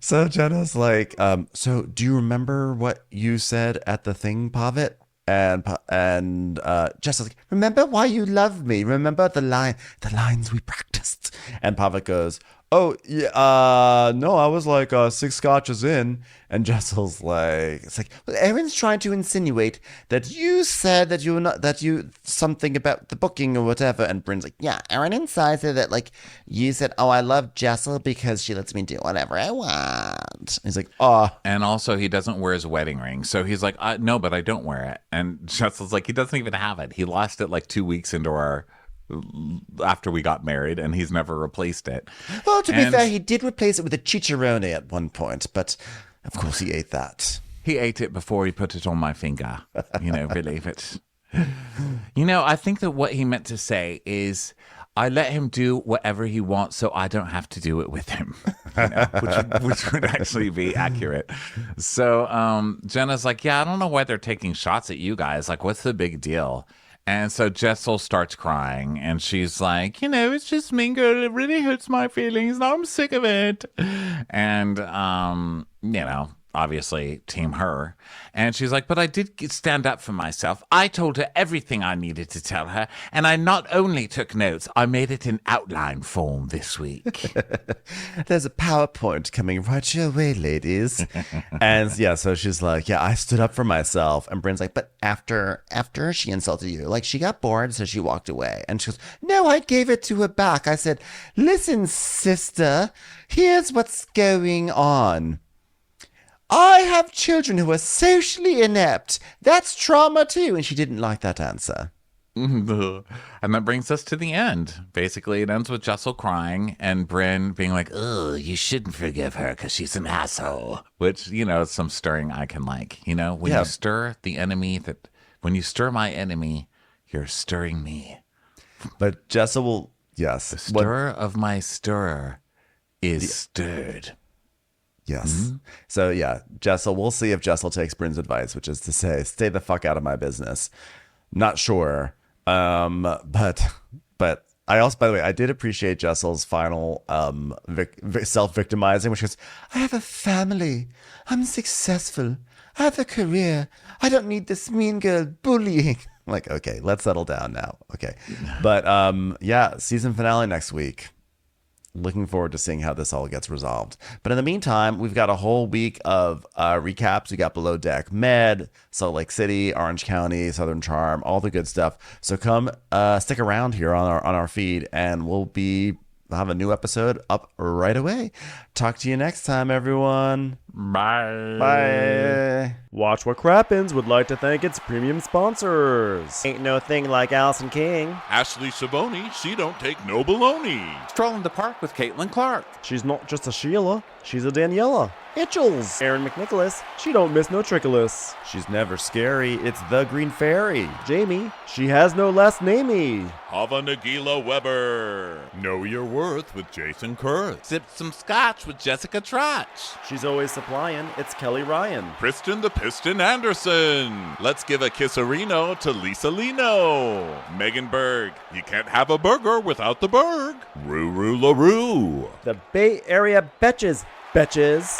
S3: So Jenna's like, so do you remember what you said at the thing, Pavit? And Jess is like, remember why you love me? Remember the lines we practiced? And Pavit goes, oh yeah, no, I was like 6 scotches in. And Jessel's like, it's like, well, Erin's trying to insinuate that you said that you something about the booking or whatever. And Bryn's like, yeah, Erin inside said that like you said, oh, I love Jessel because she lets me do whatever I want. He's like, oh.
S4: And also he doesn't wear his wedding ring. So he's like, no, but I don't wear it. And Jessel's like, he doesn't even have it. He lost it like 2 weeks after we got married, and he's never replaced it.
S3: Well, to be fair, he did replace it with a chicharrone at one point, but of course he ate that.
S4: He ate it before he put it on my finger. Believe it. I think that what he meant to say is, I let him do whatever he wants so I don't have to do it with him, which would actually be accurate. So Jenna's like, yeah, I don't know why they're taking shots at you guys. Like, what's the big deal? And so Jessel starts crying, and she's like, it's just me, girl. It really hurts my feelings. Now I'm sick of it. And, obviously team her. And she's like, but I did stand up for myself. I told her everything I needed to tell her. And I not only took notes, I made it in outline form this week.
S3: There's a PowerPoint coming right your way, ladies. And yeah, so she's like, yeah, I stood up for myself. And Bryn's like, but after she insulted you, like she got bored, so she walked away. And she goes, no, I gave it to her back. I said, listen, sister, here's what's going on. I have children who are socially inept. That's trauma too. And she didn't like that answer.
S4: And that brings us to the end. Basically, it ends with Jessel crying and Bryn being like,
S8: Oh, you shouldn't forgive her because she's an asshole.
S4: which, is some stirring I can like. When you stir the enemy, when you stir my enemy, you're stirring me.
S3: But Jessel will, yes.
S4: The stir of my stirrer is stirred.
S3: Yes.
S4: Mm-hmm.
S3: So yeah, Jessel, we'll see if Jessel takes Bryn's advice, which is to say, stay the fuck out of my business. Not sure. But I also, by the way, I did appreciate Jessel's final self-victimizing, which is, I have a family. I'm successful. I have a career. I don't need this mean girl bullying. I'm like, okay, let's settle down now. Okay. But yeah, season finale next week. Looking forward to seeing how this all gets resolved. But in the meantime, we've got a whole week of recaps. We got Below Deck Med, Salt Lake City, Orange County, Southern Charm, all the good stuff. So come stick around here on our feed, and we'll have a new episode up right away. Talk to you next time, everyone.
S4: Bye.
S3: Bye.
S2: Watch What Crappens would like to thank its premium sponsors. Ain't no thing like Allison King.
S10: Ashley Savoni, she don't take no baloney.
S4: Strolling the park with Caitlin Clark.
S2: She's not just a Sheila, she's a Daniela. Itchels. Erin McNicholas, she don't miss no trickolas.
S3: She's never scary. It's the Green Fairy.
S2: Jamie, she has no last namey.
S10: Hava Nagila Weber. Know Your Worth with Jason Kurth.
S4: Sip some scotch with Jessica Trotch.
S2: She's always supplying, it's Kelly Ryan.
S10: Kristen the Piston Anderson. Let's give a kisserino to Lisa Lino. Megan Berg. You can't have a burger without the Berg. Ruru LaRue.
S2: The Bay Area Betches.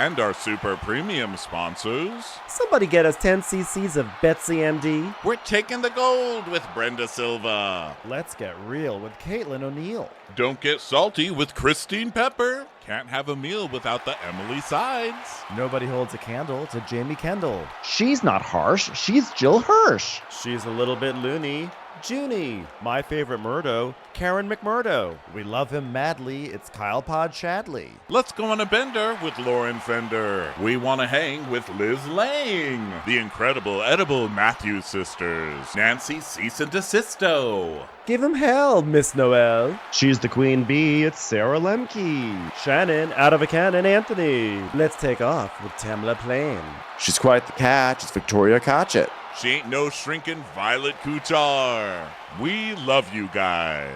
S10: And our super premium sponsors.
S2: Somebody get us 10 cc's of Betsy MD.
S10: We're taking the gold with Brenda Silva.
S2: Let's get real with Caitlin O'Neill.
S10: Don't get salty with Christine Pepper. Can't have a meal without the Emily Sides.
S2: Nobody holds a candle to Jamie Kendall.
S11: She's not harsh, she's Jill Hirsch.
S2: She's a little bit loony. Junie, my favorite Murdo, Karen McMurdo. We love him madly, it's Kyle Pod Shadley.
S10: Let's go on a bender with Lauren Fender. We want to hang with Liz Lang. The incredible edible Matthews sisters. Nancy Cease and Desisto.
S2: Give him hell, Miss Noel.
S11: She's the queen bee, it's Sarah Lemke.
S2: Shannon, out of a cannon, Anthony. Let's take off with Tamla Plain.
S3: She's quite the catch. It's Victoria Cotchett.
S10: She ain't no shrinking Violet Kuchar. We love you guys.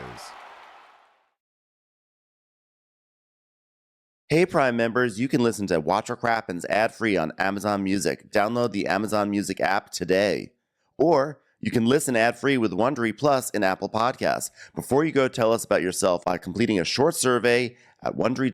S3: Hey, Prime members, you can listen to Watch What Crappens ad-free on Amazon Music. Download the Amazon Music app today. Or you can listen ad-free with Wondery Plus in Apple Podcasts. Before you go, tell us about yourself by completing a short survey at Wondery.